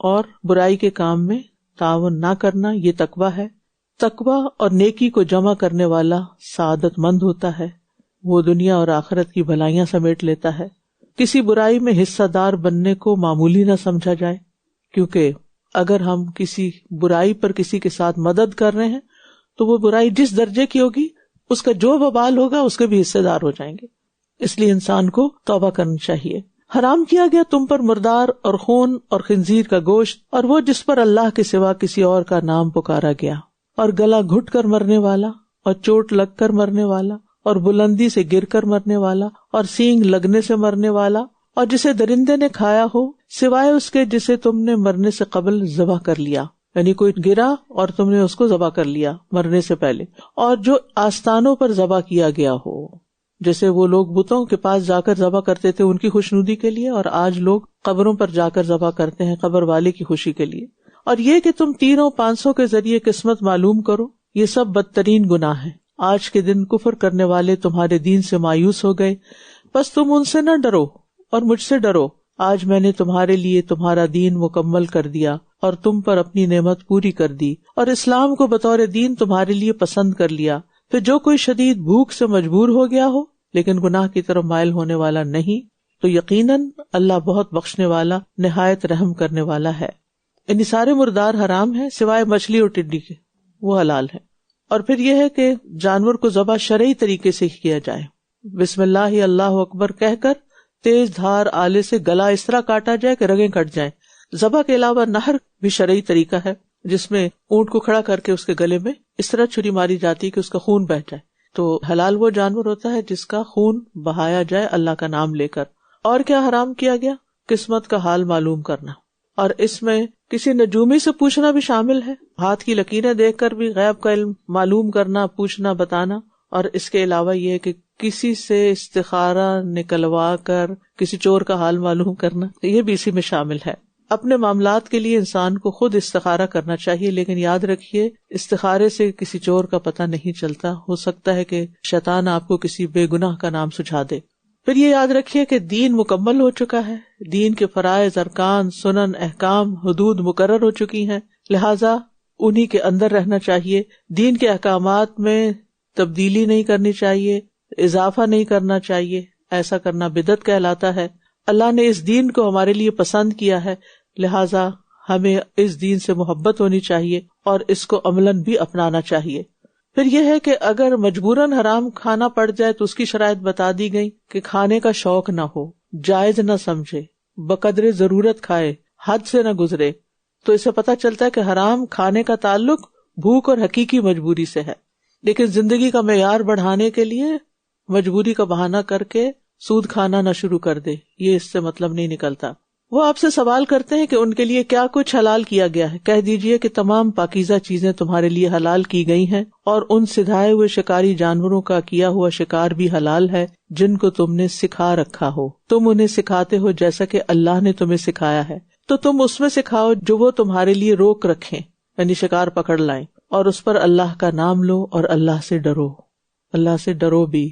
اور برائی کے کام میں تعاون نہ کرنا، یہ تقویٰ ہے۔ تقویٰ اور نیکی کو جمع کرنے والا سعادت مند ہوتا ہے، وہ دنیا اور آخرت کی بھلائیاں سمیٹ لیتا ہے۔ کسی برائی میں حصہ دار بننے کو معمولی نہ سمجھا جائے، کیونکہ اگر ہم کسی برائی پر کسی کے ساتھ مدد کر رہے ہیں تو وہ برائی جس درجے کی ہوگی اس کا جو وبال ہوگا اس کے بھی حصے دار ہو جائیں گے۔ اس لیے انسان کو توبہ کرنی چاہیے۔ حرام کیا گیا تم پر مردار اور خون اور خنزیر کا گوشت اور وہ جس پر اللہ کے سوا کسی اور کا نام پکارا گیا، اور گلا گھٹ کر مرنے والا اور چوٹ لگ کر مرنے والا اور بلندی سے گر کر مرنے والا اور سینگ لگنے سے مرنے والا اور جسے درندے نے کھایا ہو سوائے اس کے جسے تم نے مرنے سے قبل ذبح کر لیا، یعنی کوئی گرا اور تم نے اس کو ذبح کر لیا مرنے سے پہلے، اور جو آستانوں پر ذبح کیا گیا ہو، جیسے وہ لوگ بتوں کے پاس جا کر ذبح کرتے تھے ان کی خوشنودی کے لیے، اور آج لوگ قبروں پر جا کر ذبح کرتے ہیں قبر والے کی خوشی کے لیے، اور یہ کہ تم تیروں 500 کے ذریعے قسمت معلوم کرو، یہ سب بدترین گناہ ہیں۔ آج کے دن کفر کرنے والے تمہارے دین سے مایوس ہو گئے، بس تم ان سے نہ ڈرو اور مجھ سے ڈرو۔ آج میں نے تمہارے لیے تمہارا دین مکمل کر دیا اور تم پر اپنی نعمت پوری کر دی، اور اسلام کو بطور دین تمہارے لیے پسند کر لیا۔ پھر جو کوئی شدید بھوک سے مجبور ہو گیا ہو لیکن گناہ کی طرف مائل ہونے والا نہیں، تو یقیناً اللہ بہت بخشنے والا نہایت رحم کرنے والا ہے۔ یعنی سارے مردار حرام ہیں سوائے مچھلی اور ٹڈی کے، وہ حلال ہے۔ اور پھر یہ ہے کہ جانور کو ذبح شرعی طریقے سے کیا جائے، بسم اللہ اللہ اکبر کہہ کر تیز دھار آلے سے گلا اس طرح کاٹا جائے کہ رگیں کٹ جائیں۔ ذبح کے علاوہ نہر بھی شرعی طریقہ ہے، جس میں اونٹ کو کھڑا کر کے اس کے گلے میں اس طرح چھری ماری جاتی ہے کہ اس کا خون بہہ جائے۔ تو حلال وہ جانور ہوتا ہے جس کا خون بہایا جائے اللہ کا نام لے کر۔ اور کیا حرام کیا گیا؟ قسمت کا حال معلوم کرنا، اور اس میں کسی نجومی سے پوچھنا بھی شامل ہے، ہاتھ کی لکیریں دیکھ کر بھی غیب کا علم معلوم کرنا، پوچھنا، بتانا۔ اور اس کے علاوہ یہ ہے کہ کسی سے استخارہ نکلوا کر کسی چور کا حال معلوم کرنا، یہ بھی اسی میں شامل ہے۔ اپنے معاملات کے لیے انسان کو خود استخارہ کرنا چاہیے، لیکن یاد رکھیے استخارے سے کسی چور کا پتہ نہیں چلتا، ہو سکتا ہے کہ شیطان آپ کو کسی بے گناہ کا نام سجھا دے۔ پھر یہ یاد رکھیے کہ دین مکمل ہو چکا ہے، دین کے فرائض، ارکان، سنن، احکام، حدود مقرر ہو چکی ہیں، لہٰذا انہی کے اندر رہنا چاہیے۔ دین کے احکامات میں تبدیلی نہیں کرنی چاہیے، اضافہ نہیں کرنا چاہیے، ایسا کرنا بدعت کہلاتا ہے۔ اللہ نے اس دین کو ہمارے لیے پسند کیا ہے، لہٰذا ہمیں اس دین سے محبت ہونی چاہیے اور اس کو عملاً بھی اپنانا چاہیے۔ پھر یہ ہے کہ اگر مجبوراً حرام کھانا پڑ جائے تو اس کی شرائط بتا دی گئی کہ کھانے کا شوق نہ ہو، جائز نہ سمجھے، بقدر ضرورت کھائے، حد سے نہ گزرے۔ تو اس سے پتہ چلتا ہے کہ حرام کھانے کا تعلق بھوک اور حقیقی مجبوری سے ہے، لیکن زندگی کا معیار بڑھانے کے لیے مجبوری کا بہانہ کر کے سود کھانا نہ شروع کر دے، یہ اس سے مطلب نہیں نکلتا۔ وہ آپ سے سوال کرتے ہیں کہ ان کے لیے کیا کچھ حلال کیا گیا ہے، کہہ دیجئے کہ تمام پاکیزہ چیزیں تمہارے لیے حلال کی گئی ہیں، اور ان سدھائے ہوئے شکاری جانوروں کا کیا ہوا شکار بھی حلال ہے جن کو تم نے سکھا رکھا ہو، تم انہیں سکھاتے ہو جیسا کہ اللہ نے تمہیں سکھایا ہے، تو تم اس میں سکھاؤ جو وہ تمہارے لیے روک رکھیں، یعنی شکار پکڑ لائیں، اور اس پر اللہ کا نام لو اور اللہ سے ڈرو، اللہ سے ڈرو بھی،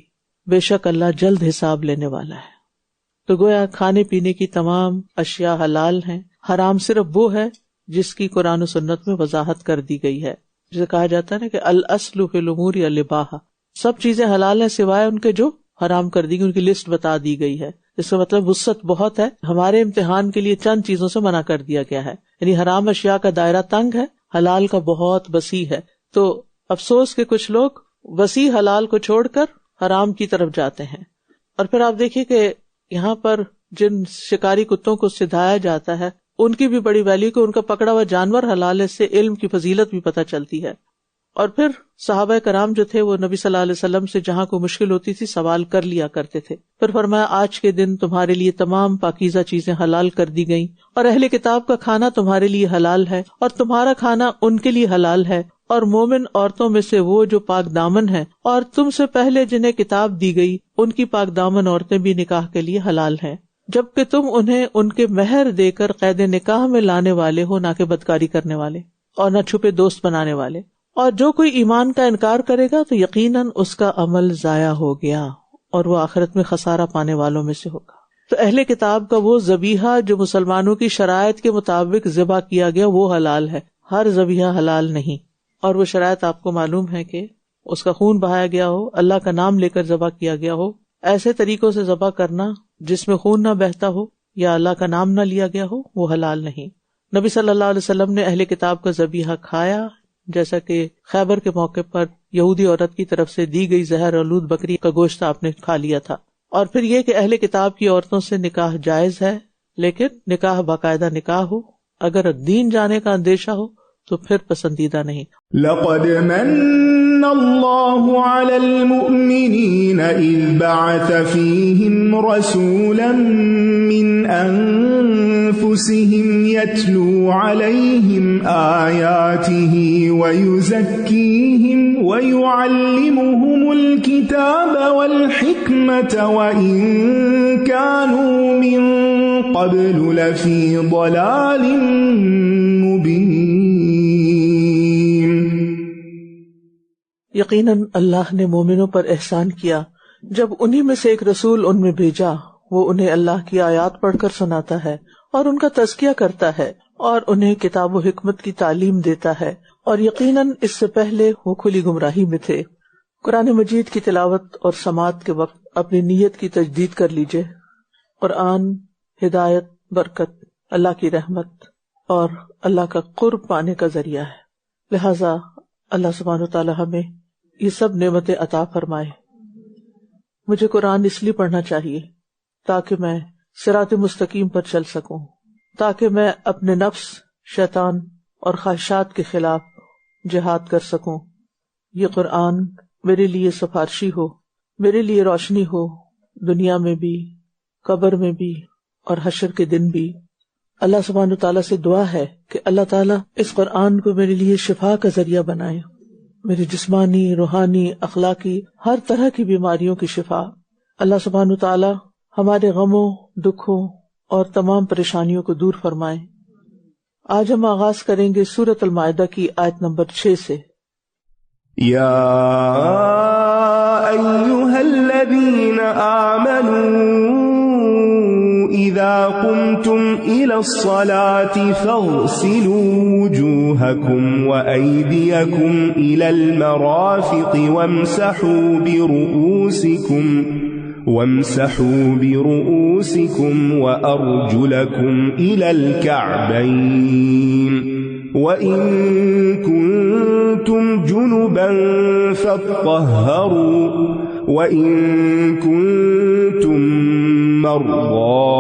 بے شک اللہ جلد حساب لینے والا ہے۔ تو گویا کھانے پینے کی تمام اشیاء حلال ہیں، حرام صرف وہ ہے جس کی قرآن و سنت میں وضاحت کر دی گئی ہے، جسے کہا جاتا ہے نا کہ الاصل فی الامور الاباحہ، سب چیزیں حلال ہیں سوائے ان کے جو حرام کر دی گئی، ان کی لسٹ بتا دی گئی ہے۔ اس کا مطلب وسعت بہت ہے، ہمارے امتحان کے لیے چند چیزوں سے منع کر دیا گیا ہے، یعنی حرام اشیاء کا دائرہ تنگ ہے، حلال کا بہت وسیع ہے۔ تو افسوس کہ کچھ لوگ وسیع حلال کو چھوڑ کر حرام کی طرف جاتے ہیں۔ اور پھر آپ دیکھیے کہ یہاں پر جن شکاری کتوں کو سدھایا جاتا ہے ان کی بھی بڑی ویلیو، کہ ان کا پکڑا ہوا جانور حلال ہے، اس سے علم کی فضیلت بھی پتہ چلتی ہے۔ اور پھر صحابہ کرام جو تھے وہ نبی صلی اللہ علیہ وسلم سے جہاں کوئی مشکل ہوتی تھی سوال کر لیا کرتے تھے۔ پھر فرمایا آج کے دن تمہارے لیے تمام پاکیزہ چیزیں حلال کر دی گئیں، اور اہل کتاب کا کھانا تمہارے لیے حلال ہے اور تمہارا کھانا ان کے لیے حلال ہے، اور مومن عورتوں میں سے وہ جو پاک دامن ہیں اور تم سے پہلے جنہیں کتاب دی گئی ان کی پاک دامن عورتیں بھی نکاح کے لیے حلال ہیں، جبکہ تم انہیں ان کے مہر دے کر قید نکاح میں لانے والے ہو، نہ کہ بدکاری کرنے والے اور نہ چھپے دوست بنانے والے۔ اور جو کوئی ایمان کا انکار کرے گا تو یقیناً اس کا عمل ضائع ہو گیا اور وہ آخرت میں خسارہ پانے والوں میں سے ہوگا۔ تو اہل کتاب کا وہ ذبیحہ جو مسلمانوں کی شرائط کے مطابق ذبح کیا گیا وہ حلال ہے، ہر ذبیحہ حلال نہیں. اور وہ شرائط آپ کو معلوم ہے کہ اس کا خون بہایا گیا ہو، اللہ کا نام لے کر ذبح کیا گیا ہو. ایسے طریقوں سے ذبح کرنا جس میں خون نہ بہتا ہو یا اللہ کا نام نہ لیا گیا ہو وہ حلال نہیں. نبی صلی اللہ علیہ وسلم نے اہل کتاب کا ذبیحہ کھایا، جیسا کہ خیبر کے موقع پر یہودی عورت کی طرف سے دی گئی زہر آلود بکری کا گوشت آپ نے کھا لیا تھا. اور پھر یہ کہ اہل کتاب کی عورتوں سے نکاح جائز ہے، لیکن نکاح باقاعدہ نکاح ہو، اگر دین جانے کا اندیشہ ہو تو پھر پسندیدہ نہیں. لقد من اللہ علی المؤمنین اذ بعث فیہم رسولا من انفسہم یتلو علیہم آیاتہ ویزکیہم ویعلمہم الکتاب والحکمت وإن كانوا من قبل لفی ضلال مبین. یقیناً اللہ نے مومنوں پر احسان کیا جب انہی میں سے ایک رسول ان میں بھیجا، وہ انہیں اللہ کی آیات پڑھ کر سناتا ہے اور ان کا تزکیہ کرتا ہے اور انہیں کتاب و حکمت کی تعلیم دیتا ہے، اور یقیناً اس سے پہلے وہ کھلی گمراہی میں تھے. قرآن مجید کی تلاوت اور سماعت کے وقت اپنی نیت کی تجدید کر لیجئے. قرآن ہدایت، برکت، اللہ کی رحمت اور اللہ کا قرب پانے کا ذریعہ ہے، لہذا اللہ سبحانہ وتعالی ہمیں یہ سب نعمتیں عطا فرمائے. مجھے قرآن اس لیے پڑھنا چاہیے تاکہ میں صراط مستقیم پر چل سکوں، تاکہ میں اپنے نفس، شیطان اور خواہشات کے خلاف جہاد کر سکوں. یہ قرآن میرے لیے سفارشی ہو، میرے لیے روشنی ہو، دنیا میں بھی، قبر میں بھی اور حشر کے دن بھی. اللہ سبحانہ تعالیٰ سے دعا ہے کہ اللہ تعالیٰ اس قرآن کو میرے لیے شفا کا ذریعہ بنائے، میری جسمانی، روحانی، اخلاقی ہر طرح کی بیماریوں کی شفا. اللہ سبحانہ تعالیٰ ہمارے غموں، دکھوں اور تمام پریشانیوں کو دور فرمائے. آج ہم آغاز کریں گے سورۃ المائدہ کی آیت نمبر 6 سے. یا ایھا الذین آمنوا اذا قمتم الى الصلاة فاغسلوا وجوهكم وأيديكم الى المرافق وامسحوا برؤوسكم وأرجلكم إلى الكعبين وإن كنتم جنبا فاطهروا وإن كنتم مرضى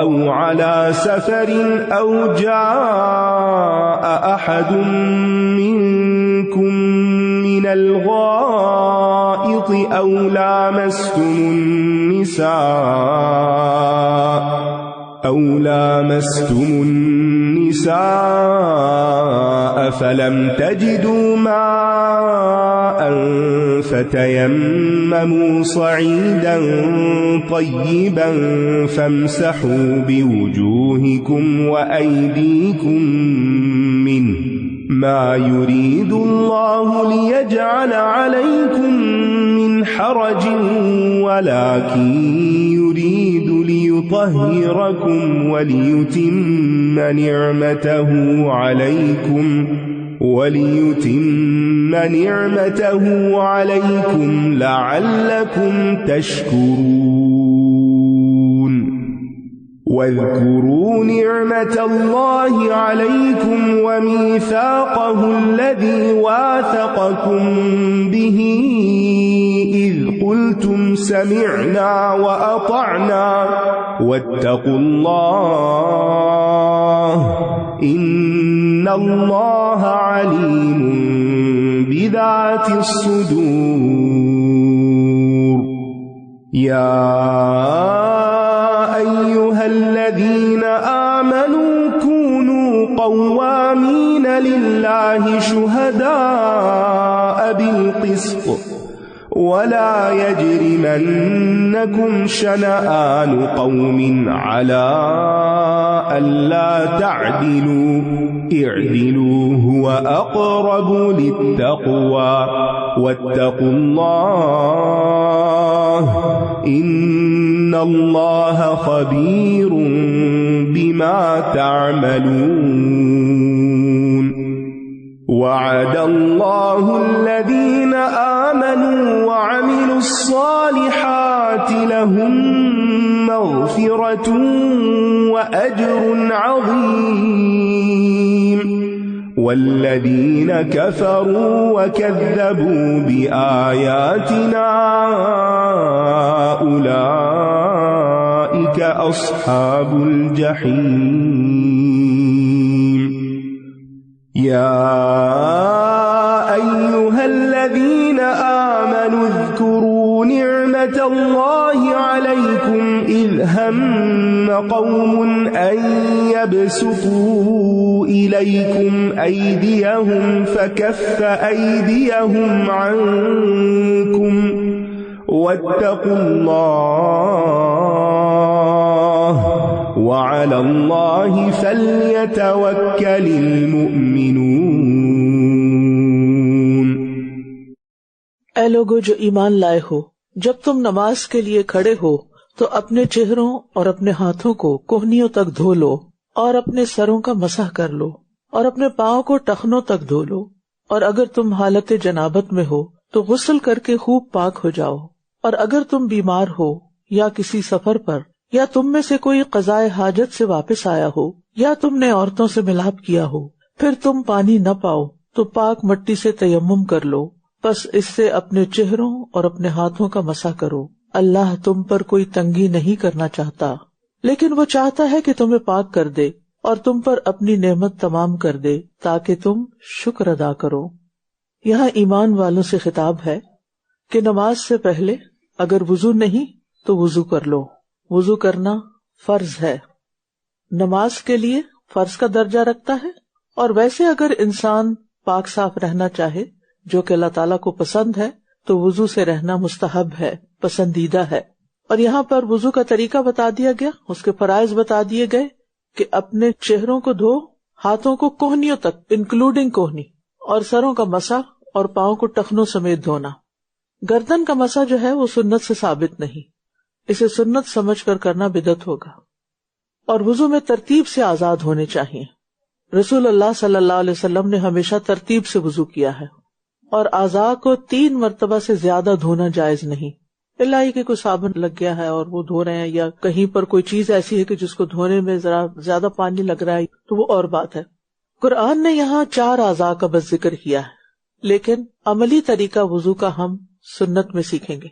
أو على سفر أو جاء أحد منكم من الغائط أو لامستم النساء فلم تجدوا ماء فتيمموا صعيدا طيبا فامسحوا بوجوهكم وأيديكم منه ما يريد الله ليجعل عليكم من حرج ولكن يريد ليطهركم وليتم نعمته عليكم لعلكم تشكرون. واذكروا نعمة الله عليكم وميثاقه الذي واثقكم به إذ قلتم سمعنا وأطعنا واتقوا الله إن الله عليم بذات الصدور. يا أيها الذين آمنوا كونوا قوامين لله شهداء بالقسط ولا يجرمنكم شنآن قوم على ألا تعدلوا اعدلوا هو أقرب للتقوى واتقوا الله إن إن الله خبير بما تعملون وعد الله الذين آمنوا وعملوا الصالحات لهم مغفرة وأجر عظيم والذين كفروا وكذبوا بآياتنا أولئك أصحاب الجحيم يا أيها الذين آمنوا اذكروا نعمة الله عليكم إذ هم قوم أن يبسطوا إليكم أيديهم فكف أيديهم عنكم واتقوا الله وعلى الله فليتوكل المؤمنون۔ اے لوگو جو ایمان لائے ہو، جب تم نماز کے لیے کھڑے ہو تو اپنے چہروں اور اپنے ہاتھوں کو کوہنیوں تک دھو لو اور اپنے سروں کا مسح کر لو اور اپنے پاؤں کو ٹخنوں تک دھو لو، اور اگر تم حالت جنابت میں ہو تو غسل کر کے خوب پاک ہو جاؤ، اور اگر تم بیمار ہو یا کسی سفر پر یا تم میں سے کوئی قضائے حاجت سے واپس آیا ہو یا تم نے عورتوں سے ملاپ کیا ہو، پھر تم پانی نہ پاؤ تو پاک مٹی سے تیمم کر لو، بس اس سے اپنے چہروں اور اپنے ہاتھوں کا مسح کرو۔ اللہ تم پر کوئی تنگی نہیں کرنا چاہتا، لیکن وہ چاہتا ہے کہ تمہیں پاک کر دے اور تم پر اپنی نعمت تمام کر دے تاکہ تم شکر ادا کرو۔ یہاں ایمان والوں سے خطاب ہے کہ نماز سے پہلے اگر وضو نہیں تو وضو کر لو۔ وضو کرنا فرض ہے، نماز کے لیے فرض کا درجہ رکھتا ہے، اور ویسے اگر انسان پاک صاف رہنا چاہے جو کہ اللہ تعالیٰ کو پسند ہے تو وضو سے رہنا مستحب ہے، پسندیدہ ہے۔ اور یہاں پر وضو کا طریقہ بتا دیا گیا، اس کے فرائض بتا دیے گئے کہ اپنے چہروں کو دھو، ہاتھوں کو کوہنیوں تک انکلوڈنگ کوہنی، اور سروں کا مسح اور پاؤں کو ٹخنوں سمیت دھونا۔ گردن کا مسح جو ہے وہ سنت سے ثابت نہیں، اسے سنت سمجھ کر کرنا بدعت ہوگا۔ اور وضو میں ترتیب سے آزاد ہونے چاہیے۔ رسول اللہ صلی اللہ علیہ وسلم نے ہمیشہ ترتیب سے وضو کیا ہے، اور اعضاء کو 3 مرتبہ سے زیادہ دھونا جائز نہیں، اللہ کہ کوئی صابن لگ گیا ہے اور وہ دھو رہے ہیں، یا کہیں پر کوئی چیز ایسی ہے کہ جس کو دھونے میں ذرا زیادہ پانی لگ رہا ہے تو وہ اور بات ہے۔ قرآن نے یہاں 4 اعضاء کا بس ذکر کیا ہے، لیکن عملی طریقہ وضو کا ہم سنت میں سیکھیں گے،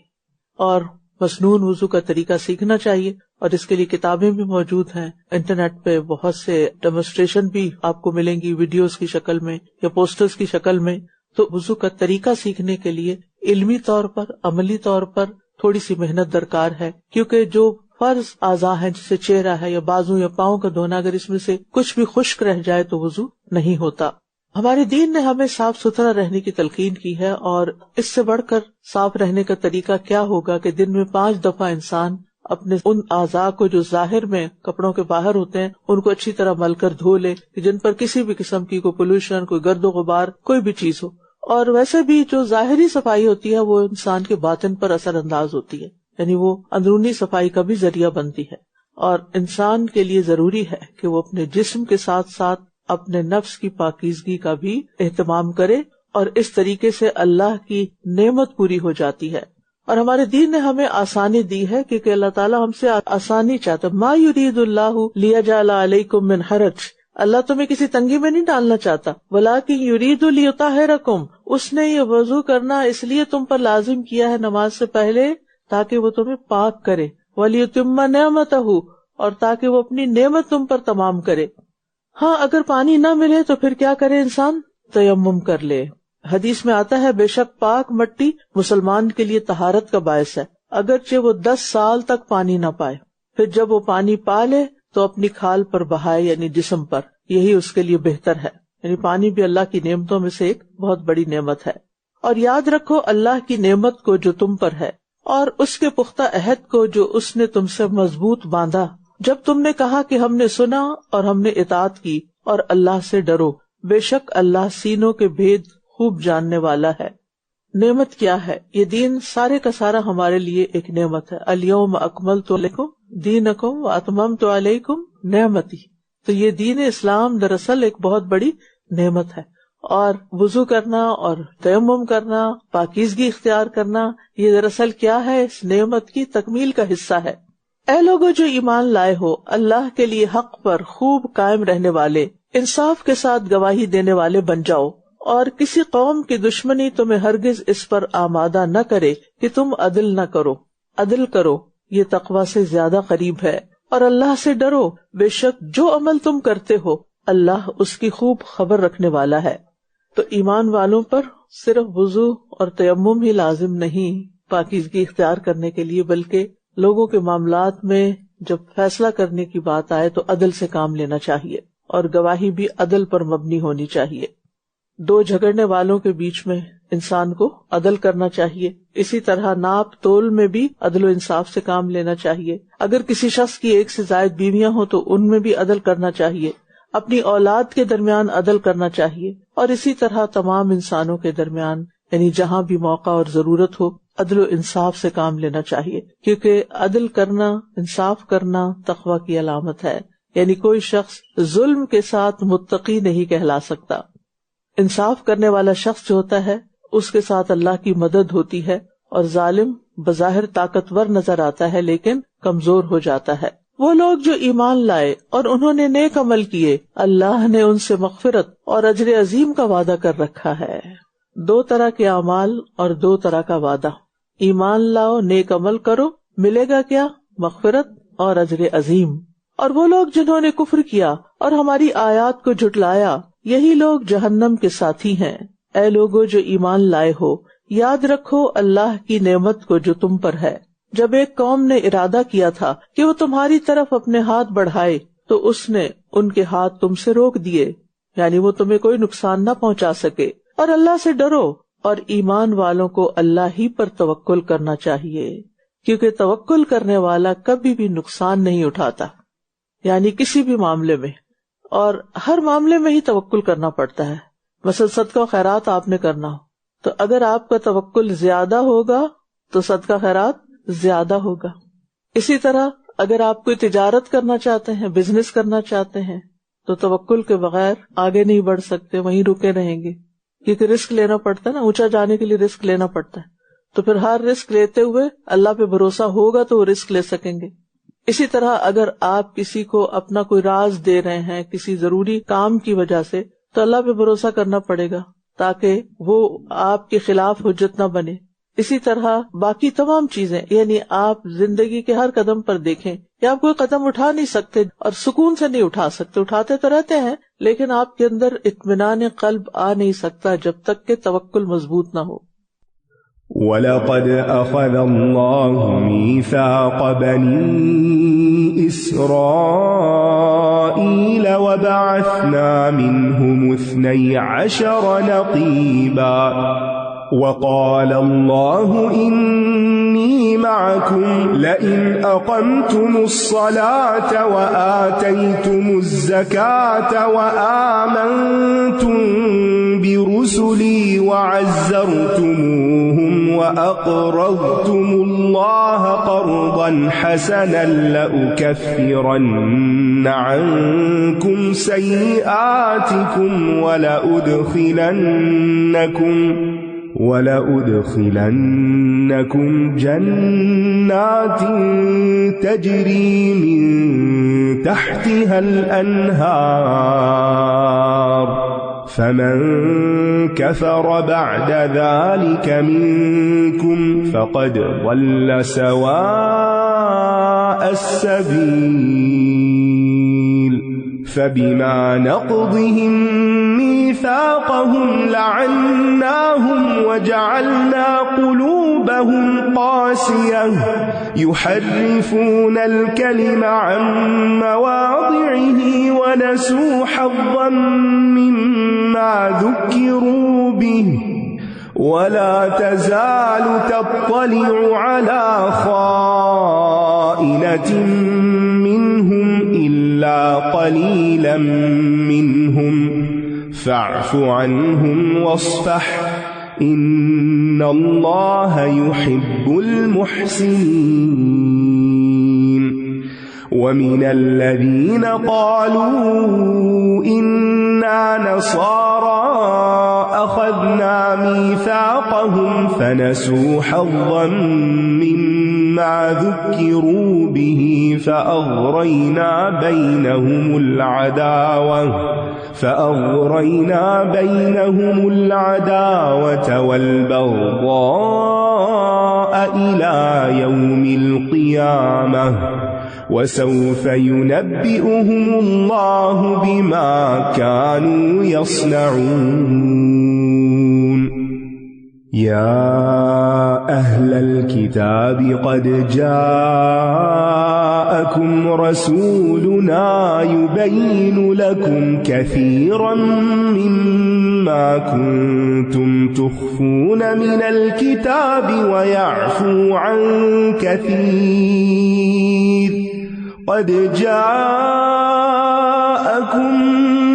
اور مسنون وضو کا طریقہ سیکھنا چاہیے، اور اس کے لیے کتابیں بھی موجود ہیں، انٹرنیٹ پہ بہت سے ڈیمونسٹریشن بھی آپ کو ملیں گی، ویڈیوز کی شکل میں یا پوسٹرز کی شکل میں۔ تو وضو کا طریقہ سیکھنے کے لیے علمی طور پر، عملی طور پر تھوڑی سی محنت درکار ہے، کیونکہ جو فرض اعضاء ہیں جیسے چہرہ ہے یا بازو یا پاؤں کا دھونا، اگر اس میں سے کچھ بھی خشک رہ جائے تو وضو نہیں ہوتا۔ ہمارے دین نے ہمیں صاف ستھرا رہنے کی تلقین کی ہے، اور اس سے بڑھ کر صاف رہنے کا طریقہ کیا ہوگا کہ دن میں 5 دفعہ انسان اپنے ان اعضاء کو جو ظاہر میں کپڑوں کے باہر ہوتے ہیں ان کو اچھی طرح مل کر دھو لے، کہ جن پر کسی بھی قسم کی کوئی پولوشن، کوئی گرد و غبار، کوئی بھی چیز ہو۔ اور ویسے بھی جو ظاہری صفائی ہوتی ہے وہ انسان کے باطن پر اثر انداز ہوتی ہے، یعنی وہ اندرونی صفائی کا بھی ذریعہ بنتی ہے۔ اور انسان کے لیے ضروری ہے کہ وہ اپنے جسم کے ساتھ ساتھ اپنے نفس کی پاکیزگی کا بھی اہتمام کرے، اور اس طریقے سے اللہ کی نعمت پوری ہو جاتی ہے۔ اور ہمارے دین نے ہمیں آسانی دی ہے، کیونکہ اللہ تعالیٰ ہم سے آسانی چاہتا ہے۔ ما یرید اللہ لیجعل علیکم من حرج، اللہ تمہیں کسی تنگی میں نہیں ڈالنا چاہتا، ولکن یرید لیطہرکم، اس نے یہ وضو کرنا اس لیے تم پر لازم کیا ہے نماز سے پہلے تاکہ وہ تمہیں پاک کرے، ولیتم نعمتہ، اور تاکہ وہ اپنی نعمت تم پر تمام کرے۔ ہاں اگر پانی نہ ملے تو پھر کیا کرے انسان؟ تیمم کر لے۔ حدیث میں آتا ہے بے شک پاک مٹی مسلمان کے لیے طہارت کا باعث ہے، اگرچہ وہ 10 سال تک پانی نہ پائے، پھر جب وہ پانی پا لے تو اپنی کھال پر بہائے، یعنی جسم پر، یہی اس کے لیے بہتر ہے۔ یعنی پانی بھی اللہ کی نعمتوں میں سے ایک بہت بڑی نعمت ہے۔ اور یاد رکھو اللہ کی نعمت کو جو تم پر ہے، اور اس کے پختہ عہد کو جو اس نے تم سے مضبوط باندھا، جب تم نے کہا کہ ہم نے سنا اور ہم نے اطاعت کی، اور اللہ سے ڈرو، بے شک اللہ سینوں کے بھید خوب جاننے والا ہے۔ نعمت کیا ہے؟ یہ دین سارے کا سارا ہمارے لیے ایک نعمت ہے. الیوم اکملت لکم دینکم واتممت علیکم نعمتی. تو یہ دین اسلام دراصل ایک بہت بڑی نعمت ہے. اور وضو کرنا اور تیمم کرنا، پاکیزگی اختیار کرنا، یہ دراصل کیا ہے؟ اس نعمت کی تکمیل کا حصہ ہے. اے لوگو جو ایمان لائے ہو، اللہ کے لیے حق پر خوب قائم رہنے والے، انصاف کے ساتھ گواہی دینے والے بن جاؤ، اور کسی قوم کی دشمنی تمہیں ہرگز اس پر آمادہ نہ کرے کہ تم عدل نہ کرو. عدل کرو، یہ تقوی سے زیادہ قریب ہے. اور اللہ سے ڈرو، بے شک جو عمل تم کرتے ہو اللہ اس کی خوب خبر رکھنے والا ہے. تو ایمان والوں پر صرف وضو اور تیمم ہی لازم نہیں پاکیزگی اختیار کرنے کے لیے، بلکہ لوگوں کے معاملات میں جب فیصلہ کرنے کی بات آئے تو عدل سے کام لینا چاہیے، اور گواہی بھی عدل پر مبنی ہونی چاہیے. دو جھگڑنے والوں کے بیچ میں انسان کو عدل کرنا چاہیے. اسی طرح ناپ تول میں بھی عدل و انصاف سے کام لینا چاہیے. اگر کسی شخص کی ایک سے زائد بیویاں ہوں تو ان میں بھی عدل کرنا چاہیے. اپنی اولاد کے درمیان عدل کرنا چاہیے، اور اسی طرح تمام انسانوں کے درمیان، یعنی جہاں بھی موقع اور ضرورت ہو عدل و انصاف سے کام لینا چاہیے. کیونکہ عدل کرنا، انصاف کرنا تقوی کی علامت ہے. یعنی کوئی شخص ظلم کے ساتھ متقی نہیں کہلا سکتا. انصاف کرنے والا شخص جو ہوتا ہے اس کے ساتھ اللہ کی مدد ہوتی ہے، اور ظالم بظاہر طاقتور نظر آتا ہے لیکن کمزور ہو جاتا ہے. وہ لوگ جو ایمان لائے اور انہوں نے نیک عمل کیے، اللہ نے ان سے مغفرت اور اجر عظیم کا وعدہ کر رکھا ہے. دو طرح کے اعمال اور دو طرح کا وعدہ. ایمان لاؤ، نیک عمل کرو، ملے گا کیا؟ مغفرت اور اجر عظیم. اور وہ لوگ جنہوں نے کفر کیا اور ہماری آیات کو جھٹلایا، یہی لوگ جہنم کے ساتھی ہیں. اے لوگو جو ایمان لائے ہو، یاد رکھو اللہ کی نعمت کو جو تم پر ہے. جب ایک قوم نے ارادہ کیا تھا کہ وہ تمہاری طرف اپنے ہاتھ بڑھائے تو اس نے ان کے ہاتھ تم سے روک دیے، یعنی وہ تمہیں کوئی نقصان نہ پہنچا سکے. اور اللہ سے ڈرو، اور ایمان والوں کو اللہ ہی پر توکل کرنا چاہیے، کیونکہ توکل کرنے والا کبھی بھی نقصان نہیں اٹھاتا. یعنی کسی بھی معاملے میں، اور ہر معاملے میں ہی توکل کرنا پڑتا ہے. مثلا صدقہ و خیرات آپ نے کرنا ہو تو اگر آپ کا توکل زیادہ ہوگا تو صدقہ خیرات زیادہ ہوگا. اسی طرح اگر آپ کوئی تجارت کرنا چاہتے ہیں، بزنس کرنا چاہتے ہیں، تو توکل کے بغیر آگے نہیں بڑھ سکتے، وہیں رکے رہیں گے. کیونکہ رسک لینا پڑتا ہے نا، اونچا جانے کے لیے رسک لینا پڑتا ہے. تو پھر ہر رسک لیتے ہوئے اللہ پہ بھروسہ ہوگا تو وہ رسک لے سکیں گے. اسی طرح اگر آپ کسی کو اپنا کوئی راز دے رہے ہیں کسی ضروری کام کی وجہ سے، تو اللہ پہ بھروسہ کرنا پڑے گا تاکہ وہ آپ کے خلاف حجت نہ بنے. اسی طرح باقی تمام چیزیں، یعنی آپ زندگی کے ہر قدم پر دیکھیں کہ آپ کوئی قدم اٹھا نہیں سکتے اور سکون سے نہیں اٹھا سکتے. اٹھاتے تو رہتے ہیں لیکن آپ کے اندر اطمینان قلب آ نہیں سکتا جب تک کہ توکل مضبوط نہ ہو. وَلَقَدْ أَخَذَ اللَّهُ مِيثَاقَ بَنِي إِسْرَائِيلَ وَبَعَثْنَا مِنْهُمُ 12 نَقِيبًا وَقَالَ اللَّهُ إِنِّي مَعَكُمْ لَئِنْ أَقَمْتُمُ الصَّلَاةَ وَآتَيْتُمُ الزَّكَاةَ وَآمَنْتُمْ بِرُسُلِي وَعَزَّرْتُمُوهُمْ وَأَقْرَضْتُمُ اللَّهَ قَرْضًا حَسَنًا لَأُكَفِّرَنَّ عَنْكُمْ سَيِّئَاتِكُمْ وَلَأُدْخِلَنَّكُمْ جَنَّاتٍ تَجْرِي مِنْ تَحْتِهَا الْأَنْهَارُ فَمَنْ كَفَرَ بَعْدَ ذَلِكَ مِنْكُمْ فَقَدْ ضَلَّ سَوَاءَ السَّبِيلِ فَبِمَا نَقْضِهِمْ مِيثَاقَهُمْ لَعَنَّاهُمْ وَجَعَلْنَا قُلُوبَهُمْ قَاسِيَةً يُحَرِّفُونَ الْكَلِمَ عَن مَّوَاضِعِهِ وَنَسُوا حَظًّا مِّمَّا ذُكِّرُوا بِهِ وَلَا تَزَالُ تَطَّلِعُ عَلَى خَائِنَةٍ مِّنْهُمْ إِلَّا قَلِيلًا مِّنْهُمْ فَاعْفُ عَنْهُمْ وَاصْفَحْ إن الله يحب المحسنين ومن الذين قالوا إنا نصارى أخذنا ميثاقهم فنسوا حظا مما ذكروا به فأغرينا بينهم العداوة والبغضاء إلى يوم القيامة وسوف ينبئهم الله بما كانوا يصنعون يا أهل الكتاب قد جاءكم رسولنا يبين لكم كثيرا مما كنتم تخفون من الكتاب ويعفو عن كثير قد جاءكم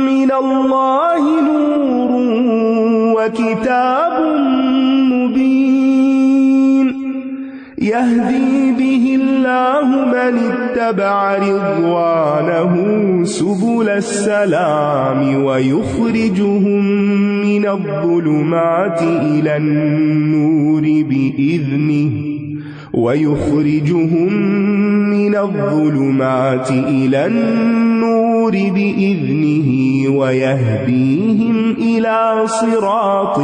من الله نور وكتاب مبين يهدي به الله من اتبع رضوانه سبل السلام ويخرجهم من الظلمات إلى النور بإذنه ويهديهم إلى صراط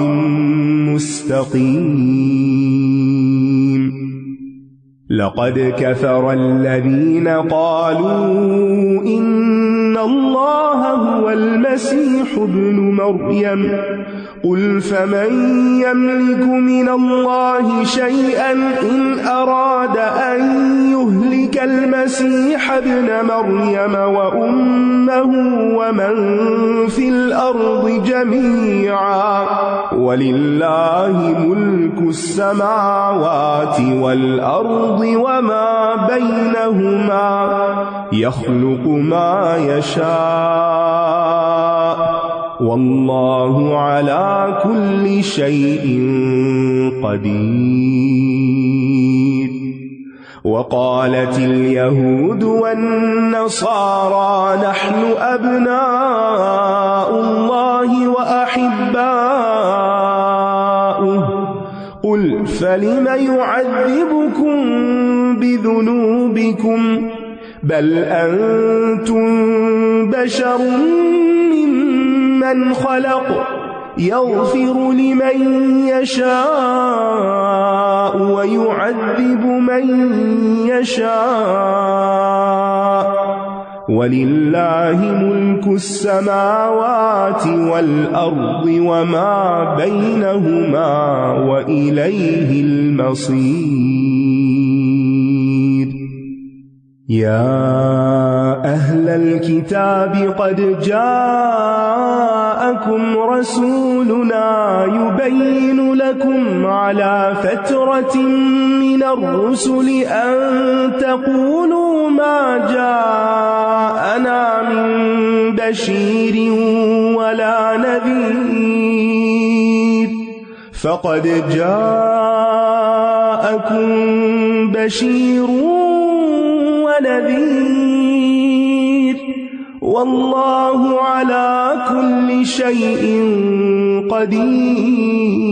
مستقيم لقد كفر الذين قالوا إن الله هو المسيح ابن مريم قل فمن يملك من الله شيئا إن أراد أن يهلك المسيح ابن مريم وأمه ومن في الأرض جميعا ولله ملك السماوات والأرض وما بينهما يخلق ما يشاء والله على كل شيء قدير وقالت اليهود والنصارى نحن أبناء الله وأحباؤه قل فلم يعذبكم بذنوبكم بل أنتم بشر من خلق يغفر لمن يشاء ويعذب من يشاء ولله ملك السماوات والأرض وما بينهما وإليه المصير يا أهل الكتاب قد جاءكم رسولنا يبين لكم على فترة من الرسل أن تقولوا ما جاءنا من بشير ولا نذير فقد جاءكم بشير ونذير والله على كل شيء قدير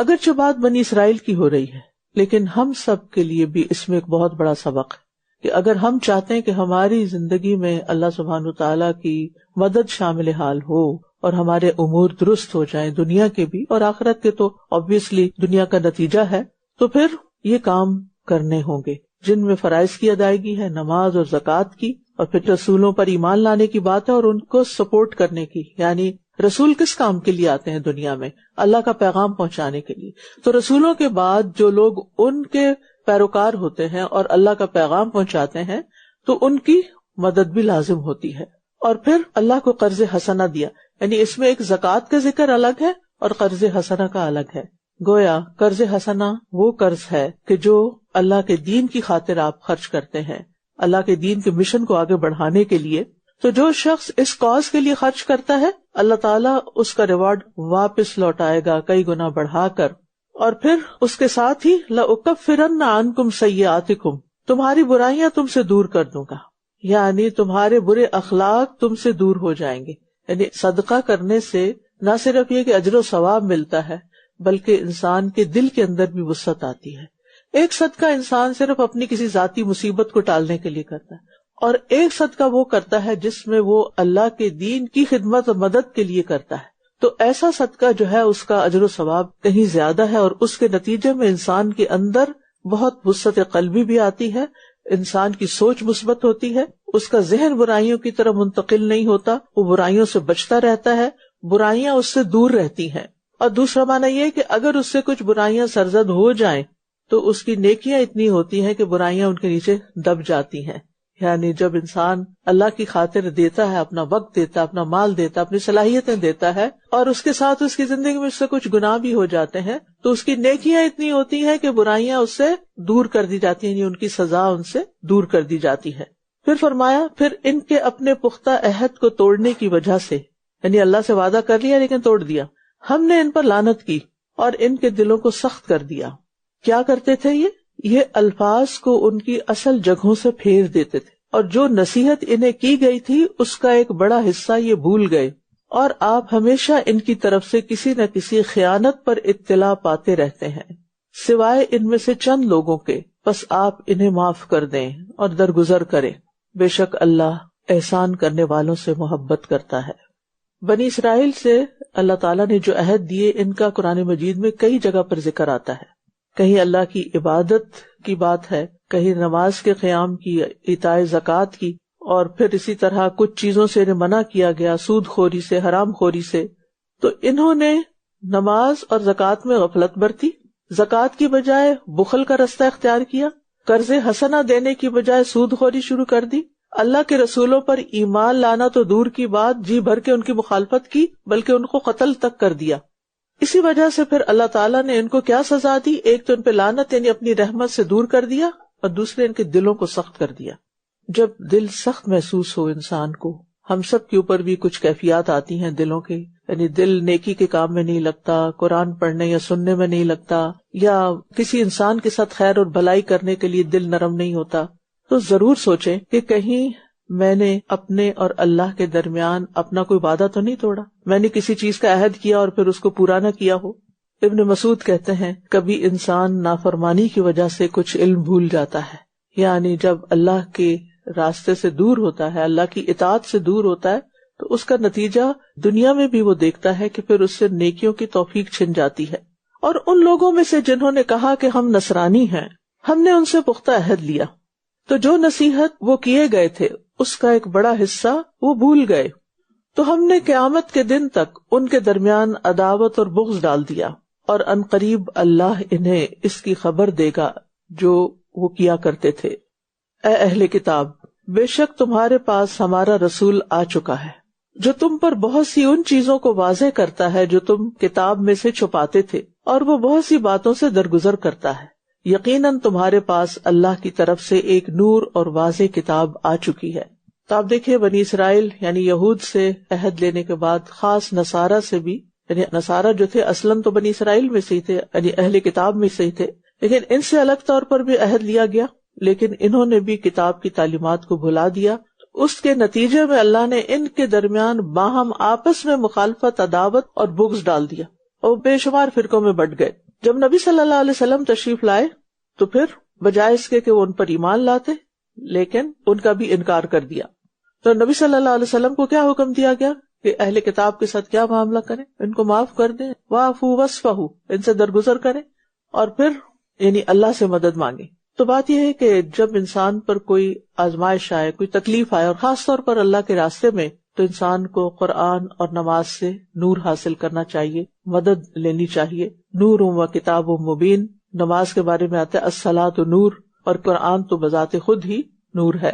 اگرچہ بات بنی اسرائیل کی ہو رہی ہے، لیکن ہم سب کے لیے بھی اس میں ایک بہت بڑا سبق ہے کہ اگر ہم چاہتے ہیں کہ ہماری زندگی میں اللہ سبحانہ وتعالیٰ کی مدد شامل حال ہو اور ہمارے امور درست ہو جائیں، دنیا کے بھی اور آخرت کے، تو obviously دنیا کا نتیجہ ہے، تو پھر یہ کام کرنے ہوں گے جن میں فرائض کی ادائیگی ہے، نماز اور زکوٰۃ کی، اور پھر رسولوں پر ایمان لانے کی بات ہے اور ان کو سپورٹ کرنے کی. یعنی رسول کس کام کے لیے آتے ہیں دنیا میں؟ اللہ کا پیغام پہنچانے کے لیے. تو رسولوں کے بعد جو لوگ ان کے پیروکار ہوتے ہیں اور اللہ کا پیغام پہنچاتے ہیں تو ان کی مدد بھی لازم ہوتی ہے. اور پھر اللہ کو قرض حسنہ دیا، یعنی اس میں ایک زکوٰۃ کا ذکر الگ ہے اور قرض حسنہ کا الگ ہے. گویا قرض حسنہ وہ قرض ہے کہ جو اللہ کے دین کی خاطر آپ خرچ کرتے ہیں، اللہ کے دین کے مشن کو آگے بڑھانے کے لیے. تو جو شخص اس کاز کے لیے خرچ کرتا ہے اللہ تعالیٰ اس کا ریوارڈ واپس لوٹائے گا کئی گنا بڑھا کر. اور پھر اس کے ساتھ ہی لَأُكَفِّرَنَّ عَنْكُمْ سَيِّئَاتِكُمْ، تمہاری برائیاں تم سے دور کر دوں گا، یعنی تمہارے برے اخلاق تم سے دور ہو جائیں گے. یعنی صدقہ کرنے سے نہ صرف یہ کہ اجر و ثواب ملتا ہے بلکہ انسان کے دل کے اندر بھی وسعت آتی ہے. ایک صدقہ انسان صرف اپنی کسی ذاتی مصیبت کو ٹالنے کے لیے کرتا ہے، اور ایک صدقہ وہ کرتا ہے جس میں وہ اللہ کے دین کی خدمت اور مدد کے لیے کرتا ہے. تو ایسا صدقہ جو ہے اس کا اجر و ثواب کہیں زیادہ ہے، اور اس کے نتیجے میں انسان کے اندر بہت وسعت قلبی بھی آتی ہے، انسان کی سوچ مثبت ہوتی ہے، اس کا ذہن برائیوں کی طرف منتقل نہیں ہوتا، وہ برائیوں سے بچتا رہتا ہے، برائیاں اس سے دور رہتی ہیں. اور دوسرا معنی یہ کہ اگر اس سے کچھ برائیاں سرزد ہو جائیں تو اس کی نیکیاں اتنی ہوتی ہیں کہ برائیاں ان کے نیچے دب جاتی ہیں. یعنی جب انسان اللہ کی خاطر دیتا ہے، اپنا وقت دیتا ہے، اپنا مال دیتا ہے، اپنی صلاحیتیں دیتا ہے، اور اس کے ساتھ اس کی زندگی میں اس سے کچھ گناہ بھی ہو جاتے ہیں، تو اس کی نیکیاں اتنی ہوتی ہیں کہ برائیاں اس سے دور کر دی جاتی ہیں، یعنی ان کی سزا ان سے دور کر دی جاتی ہے. پھر فرمایا پھر ان کے اپنے پختہ عہد کو توڑنے کی وجہ سے، یعنی اللہ سے وعدہ کر لیا لیکن توڑ دیا، ہم نے ان پر لعنت کی اور ان کے دلوں کو سخت کر دیا. کیا کرتے تھے یہ الفاظ کو ان کی اصل جگہوں سے پھیر دیتے تھے، اور جو نصیحت انہیں کی گئی تھی اس کا ایک بڑا حصہ یہ بھول گئے، اور آپ ہمیشہ ان کی طرف سے کسی نہ کسی خیانت پر اطلاع پاتے رہتے ہیں سوائے ان میں سے چند لوگوں کے. بس آپ انہیں معاف کر دیں اور درگزر کریں، بے شک اللہ احسان کرنے والوں سے محبت کرتا ہے. بنی اسرائیل سے اللہ تعالیٰ نے جو عہد دیے ان کا قرآن مجید میں کئی جگہ پر ذکر آتا ہے. کہیں اللہ کی عبادت کی بات ہے، کہیں نماز کے قیام کی، ایتاء زکوٰۃ کی، اور پھر اسی طرح کچھ چیزوں سے انہیں منع کیا گیا، سود خوری سے، حرام خوری سے. تو انہوں نے نماز اور زکوٰۃ میں غفلت برتی، زکوٰۃ کی بجائے بخل کا رستہ اختیار کیا، قرض حسنہ دینے کی بجائے سود خوری شروع کر دی، اللہ کے رسولوں پر ایمان لانا تو دور کی بات، جی بھر کے ان کی مخالفت کی، بلکہ ان کو قتل تک کر دیا. اسی وجہ سے پھر اللہ تعالیٰ نے ان کو کیا سزا دی؟ ایک تو ان پہ لعنت یعنی اپنی رحمت سے دور کر دیا، اور دوسرے ان کے دلوں کو سخت کر دیا. جب دل سخت محسوس ہو انسان کو، ہم سب کے اوپر بھی کچھ کیفیات آتی ہیں دلوں کے، یعنی دل نیکی کے کام میں نہیں لگتا، قرآن پڑھنے یا سننے میں نہیں لگتا، یا کسی انسان کے ساتھ خیر اور بھلائی کرنے کے لیے دل نرم نہیں ہوتا، تو ضرور سوچیں کہ کہیں میں نے اپنے اور اللہ کے درمیان اپنا کوئی وعدہ تو نہیں توڑا، میں نے کسی چیز کا عہد کیا اور پھر اس کو پورا نہ کیا ہو. ابن مسعود کہتے ہیں کبھی انسان نافرمانی کی وجہ سے کچھ علم بھول جاتا ہے، یعنی جب اللہ کے راستے سے دور ہوتا ہے، اللہ کی اطاعت سے دور ہوتا ہے، تو اس کا نتیجہ دنیا میں بھی وہ دیکھتا ہے کہ پھر اس سے نیکیوں کی توفیق چھن جاتی ہے. اور ان لوگوں میں سے جنہوں نے کہا کہ ہم نصرانی ہیں، ہم نے ان سے پختہ عہد لیا، تو جو نصیحت وہ کیے گئے تھے اس کا ایک بڑا حصہ وہ بھول گئے، تو ہم نے قیامت کے دن تک ان کے درمیان عداوت اور بغض ڈال دیا، اور ان قریب اللہ انہیں اس کی خبر دے گا جو وہ کیا کرتے تھے. اے اہل کتاب، بے شک تمہارے پاس ہمارا رسول آ چکا ہے جو تم پر بہت سی ان چیزوں کو واضح کرتا ہے جو تم کتاب میں سے چھپاتے تھے، اور وہ بہت سی باتوں سے درگزر کرتا ہے. یقیناً تمہارے پاس اللہ کی طرف سے ایک نور اور واضح کتاب آ چکی ہے. تو آپ دیکھیں بنی اسرائیل یعنی یہود سے عہد لینے کے بعد خاص نصارہ سے بھی، یعنی نصارہ جو تھے اصلاً تو بنی اسرائیل میں سے ہی تھے، یعنی اہل کتاب میں سے ہی تھے، لیکن ان سے الگ طور پر بھی عہد لیا گیا، لیکن انہوں نے بھی کتاب کی تعلیمات کو بھلا دیا. اس کے نتیجے میں اللہ نے ان کے درمیان باہم آپس میں مخالفت، عداوت اور بغض ڈال دیا، اور بے شمار فرقوں میں بٹ گئے. جب نبی صلی اللہ علیہ وسلم تشریف لائے تو پھر بجائے اس کے کہ وہ ان پر ایمان لاتے، لیکن ان کا بھی انکار کر دیا. تو نبی صلی اللہ علیہ وسلم کو کیا حکم دیا گیا کہ اہل کتاب کے ساتھ کیا معاملہ کریں؟ ان کو معاف کر دیں، واعفو واصفحوا، ان سے درگزر کریں اور پھر یعنی اللہ سے مدد مانگیں. تو بات یہ ہے کہ جب انسان پر کوئی آزمائش آئے، کوئی تکلیف آئے، اور خاص طور پر اللہ کے راستے میں، تو انسان کو قرآن اور نماز سے نور حاصل کرنا چاہیے، مدد لینی چاہیے. نور و کتاب و مبین، نماز کے بارے میں آتا ہے الصلاۃ نور، اور قرآن تو بذات خود ہی نور ہے.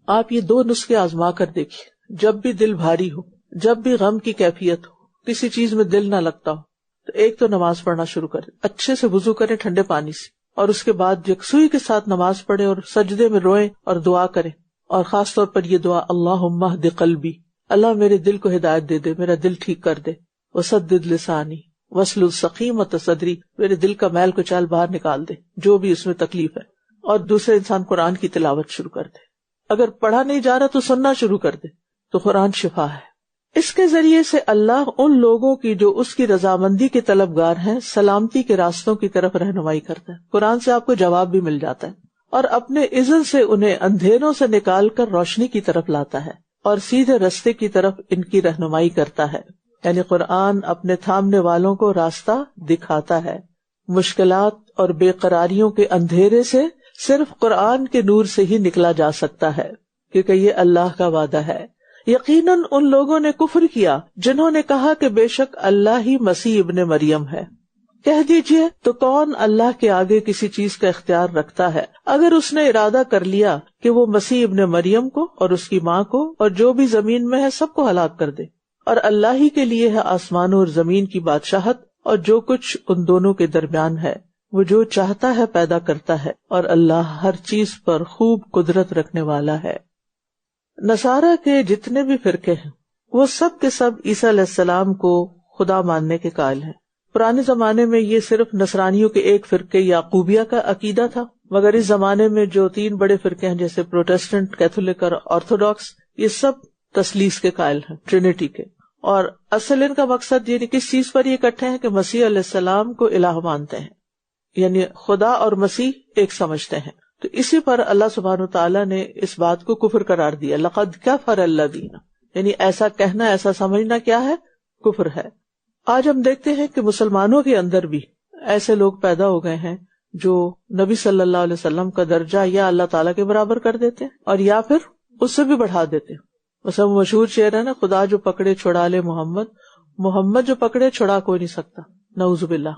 آپ یہ دو نسخے آزما کر دیکھیے. جب بھی دل بھاری ہو، جب بھی غم کی کیفیت ہو، کسی چیز میں دل نہ لگتا ہو، تو ایک تو نماز پڑھنا شروع کریں، اچھے سے وضو کریں ٹھنڈے پانی سے، اور اس کے بعد یکسوئی کے ساتھ نماز پڑھیں اور سجدے میں روئیں اور دعا کریں. اور خاص طور پر یہ دعا، اللہم اہد قلبی، اللہ میرے دل کو ہدایت دے دے، میرا دل ٹھیک کر دے. وسدد لسانی واسلل سقیمۃ صدری، میرے دل کا میل کو چال باہر نکال دے، جو بھی اس میں تکلیف ہے. اور دوسرے انسان قرآن کی تلاوت شروع کر دے. اگر پڑھا نہیں جا رہا تو سننا شروع کر دے، تو قرآن شفا ہے. اس کے ذریعے سے اللہ ان لوگوں کی جو اس کی رضامندی کے طلبگار ہیں سلامتی کے راستوں کی طرف رہنمائی کرتا ہے. قرآن سے آپ کو جواب بھی مل جاتا ہے، اور اپنے اذن سے انہیں اندھیروں سے نکال کر روشنی کی طرف لاتا ہے اور سیدھے راستے کی طرف ان کی رہنمائی کرتا ہے. یعنی قرآن اپنے تھامنے والوں کو راستہ دکھاتا ہے. مشکلات اور بے قراریوں کے اندھیرے سے صرف قرآن کے نور سے ہی نکلا جا سکتا ہے، کیونکہ یہ اللہ کا وعدہ ہے. یقیناً ان لوگوں نے کفر کیا جنہوں نے کہا کہ بے شک اللہ ہی مسیح ابن مریم ہے. کہہ دیجئے تو کون اللہ کے آگے کسی چیز کا اختیار رکھتا ہے اگر اس نے ارادہ کر لیا کہ وہ مسیح ابن مریم کو اور اس کی ماں کو اور جو بھی زمین میں ہے سب کو ہلاک کر دے. اور اللہ ہی کے لیے ہے آسمانوں اور زمین کی بادشاہت اور جو کچھ ان دونوں کے درمیان ہے. وہ جو چاہتا ہے پیدا کرتا ہے، اور اللہ ہر چیز پر خوب قدرت رکھنے والا ہے. نصارہ کے جتنے بھی فرقے ہیں وہ سب کے سب عیسیٰ علیہ السلام کو خدا ماننے کے قائل ہیں. پرانے زمانے میں یہ صرف نصرانیوں کے ایک فرقے یعقوبیہ کا عقیدہ تھا، مگر اس زمانے میں جو تین بڑے فرقے ہیں جیسے پروٹیسٹنٹ، کیتھولک اور آرتھوڈاکس، یہ سب تثلیث کے قائل ہیں، ٹرینٹی کے. اور اصل ان کا مقصد یعنی کس چیز پر یہ اکٹھے ہیں کہ مسیح علیہ السلام کو الہ مانتے ہیں، یعنی خدا اور مسیح ایک سمجھتے ہیں. تو اسی پر اللہ سبحانہ وتعالیٰ نے اس بات کو کفر قرار دیا. لقد کفر الذین، یعنی ایسا کہنا، ایسا سمجھنا کیا ہے؟ کفر ہے. آج ہم دیکھتے ہیں کہ مسلمانوں کے اندر بھی ایسے لوگ پیدا ہو گئے ہیں جو نبی صلی اللہ علیہ وسلم کا درجہ یا اللہ تعالیٰ کے برابر کر دیتے ہیں اور یا پھر اس سے بھی بڑھا دیتے ہیں. مثلا مشہور شعر ہے نا، خدا جو پکڑے چھڑا لے محمد، محمد جو پکڑے چھڑا کوئی نہیں سکتا، نعوذ باللہ.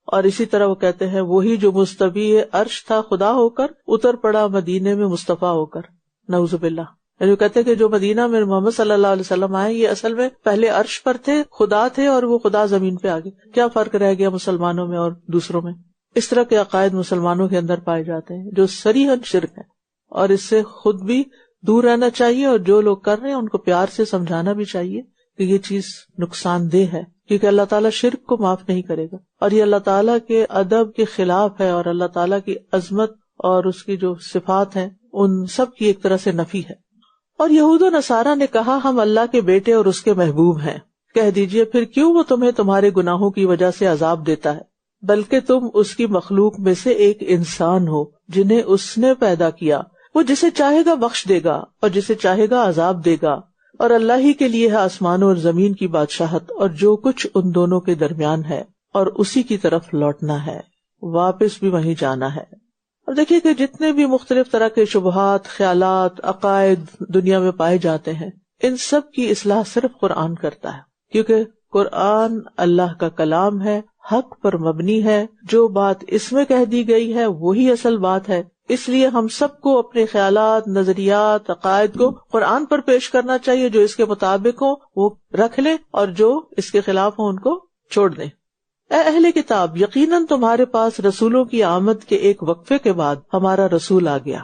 اور اسی طرح وہ کہتے ہیں وہی جو مستوی عرش تھا خدا ہو کر اتر پڑا مدینے میں مصطفیٰ ہو کر، نعوذ باللہ. یعنی کہتے ہیں کہ جو مدینہ میں محمد صلی اللہ علیہ وسلم آئے یہ اصل میں پہلے عرش پر تھے، خدا تھے، اور وہ خدا زمین پہ آ گئے. کیا فرق رہ گیا مسلمانوں میں اور دوسروں میں؟ اس طرح کے عقائد مسلمانوں کے اندر پائے جاتے ہیں جو صریحاً شرک ہے، اور اس سے خود بھی دور رہنا چاہیے اور جو لوگ کر رہے ہیں ان کو پیار سے سمجھانا بھی چاہیے کہ یہ چیز نقصان دہ ہے، کیونکہ اللہ تعالیٰ شرک کو معاف نہیں کرے گا، اور یہ اللہ تعالیٰ کے ادب کے خلاف ہے، اور اللہ تعالیٰ کی عظمت اور اس کی جو صفات ہیں ان سب کی ایک طرح سے نفی ہے. اور یہود و نصارہ نے کہا ہم اللہ کے بیٹے اور اس کے محبوب ہیں. کہہ دیجئے پھر کیوں وہ تمہیں تمہارے گناہوں کی وجہ سے عذاب دیتا ہے، بلکہ تم اس کی مخلوق میں سے ایک انسان ہو جنہیں اس نے پیدا کیا. وہ جسے چاہے گا بخش دے گا اور جسے چاہے گا عذاب دے گا، اور اللہ ہی کے لیے ہے آسمانوں اور زمین کی بادشاہت اور جو کچھ ان دونوں کے درمیان ہے، اور اسی کی طرف لوٹنا ہے، واپس بھی وہیں جانا ہے. اب دیکھیے کہ جتنے بھی مختلف طرح کے شبہات، خیالات، عقائد دنیا میں پائے جاتے ہیں ان سب کی اصلاح صرف قرآن کرتا ہے، کیونکہ قرآن اللہ کا کلام ہے، حق پر مبنی ہے. جو بات اس میں کہہ دی گئی ہے وہی اصل بات ہے. اس لیے ہم سب کو اپنے خیالات، نظریات، عقائد کو قرآن پر پیش کرنا چاہیے. جو اس کے مطابق ہو وہ رکھ لیں اور جو اس کے خلاف ہو ان کو چھوڑ دیں. اے اہل کتاب، یقیناً تمہارے پاس رسولوں کی آمد کے ایک وقفے کے بعد ہمارا رسول آ گیا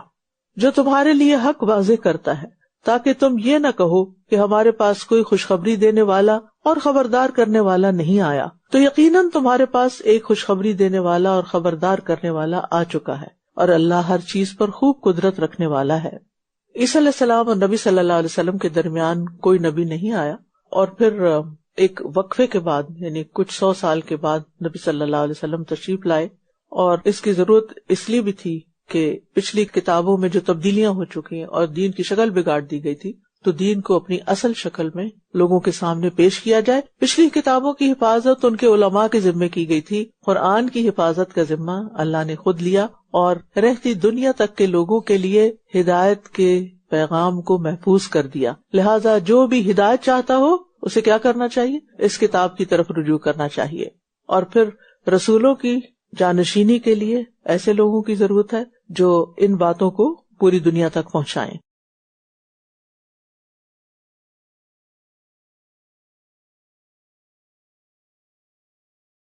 جو تمہارے لیے حق واضح کرتا ہے، تاکہ تم یہ نہ کہو کہ ہمارے پاس کوئی خوشخبری دینے والا اور خبردار کرنے والا نہیں آیا. تو یقیناً تمہارے پاس ایک خوشخبری دینے والا اور خبردار کرنے والا آ چکا ہے، اور اللہ ہر چیز پر خوب قدرت رکھنے والا ہے. عیسیٰ علیہ السلام اور نبی صلی اللہ علیہ وسلم کے درمیان کوئی نبی نہیں آیا، اور پھر ایک وقفے کے بعد یعنی کچھ 100 سال کے بعد نبی صلی اللہ علیہ وسلم تشریف لائے، اور اس کی ضرورت اس لیے بھی تھی کہ پچھلی کتابوں میں جو تبدیلیاں ہو چکی ہیں اور دین کی شکل بگاڑ دی گئی تھی، تو دین کو اپنی اصل شکل میں لوگوں کے سامنے پیش کیا جائے۔ پچھلی کتابوں کی حفاظت ان کے علماء کے ذمے کی گئی تھی، قرآن کی حفاظت کا ذمہ اللہ نے خود لیا اور رہتی دنیا تک کے لوگوں کے لیے ہدایت کے پیغام کو محفوظ کر دیا۔ لہٰذا جو بھی ہدایت چاہتا ہو اسے کیا کرنا چاہیے؟ اس کتاب کی طرف رجوع کرنا چاہیے۔ اور پھر رسولوں کی جانشینی کے لیے ایسے لوگوں کی ضرورت ہے جو ان باتوں کو پوری دنیا تک پہنچائیں۔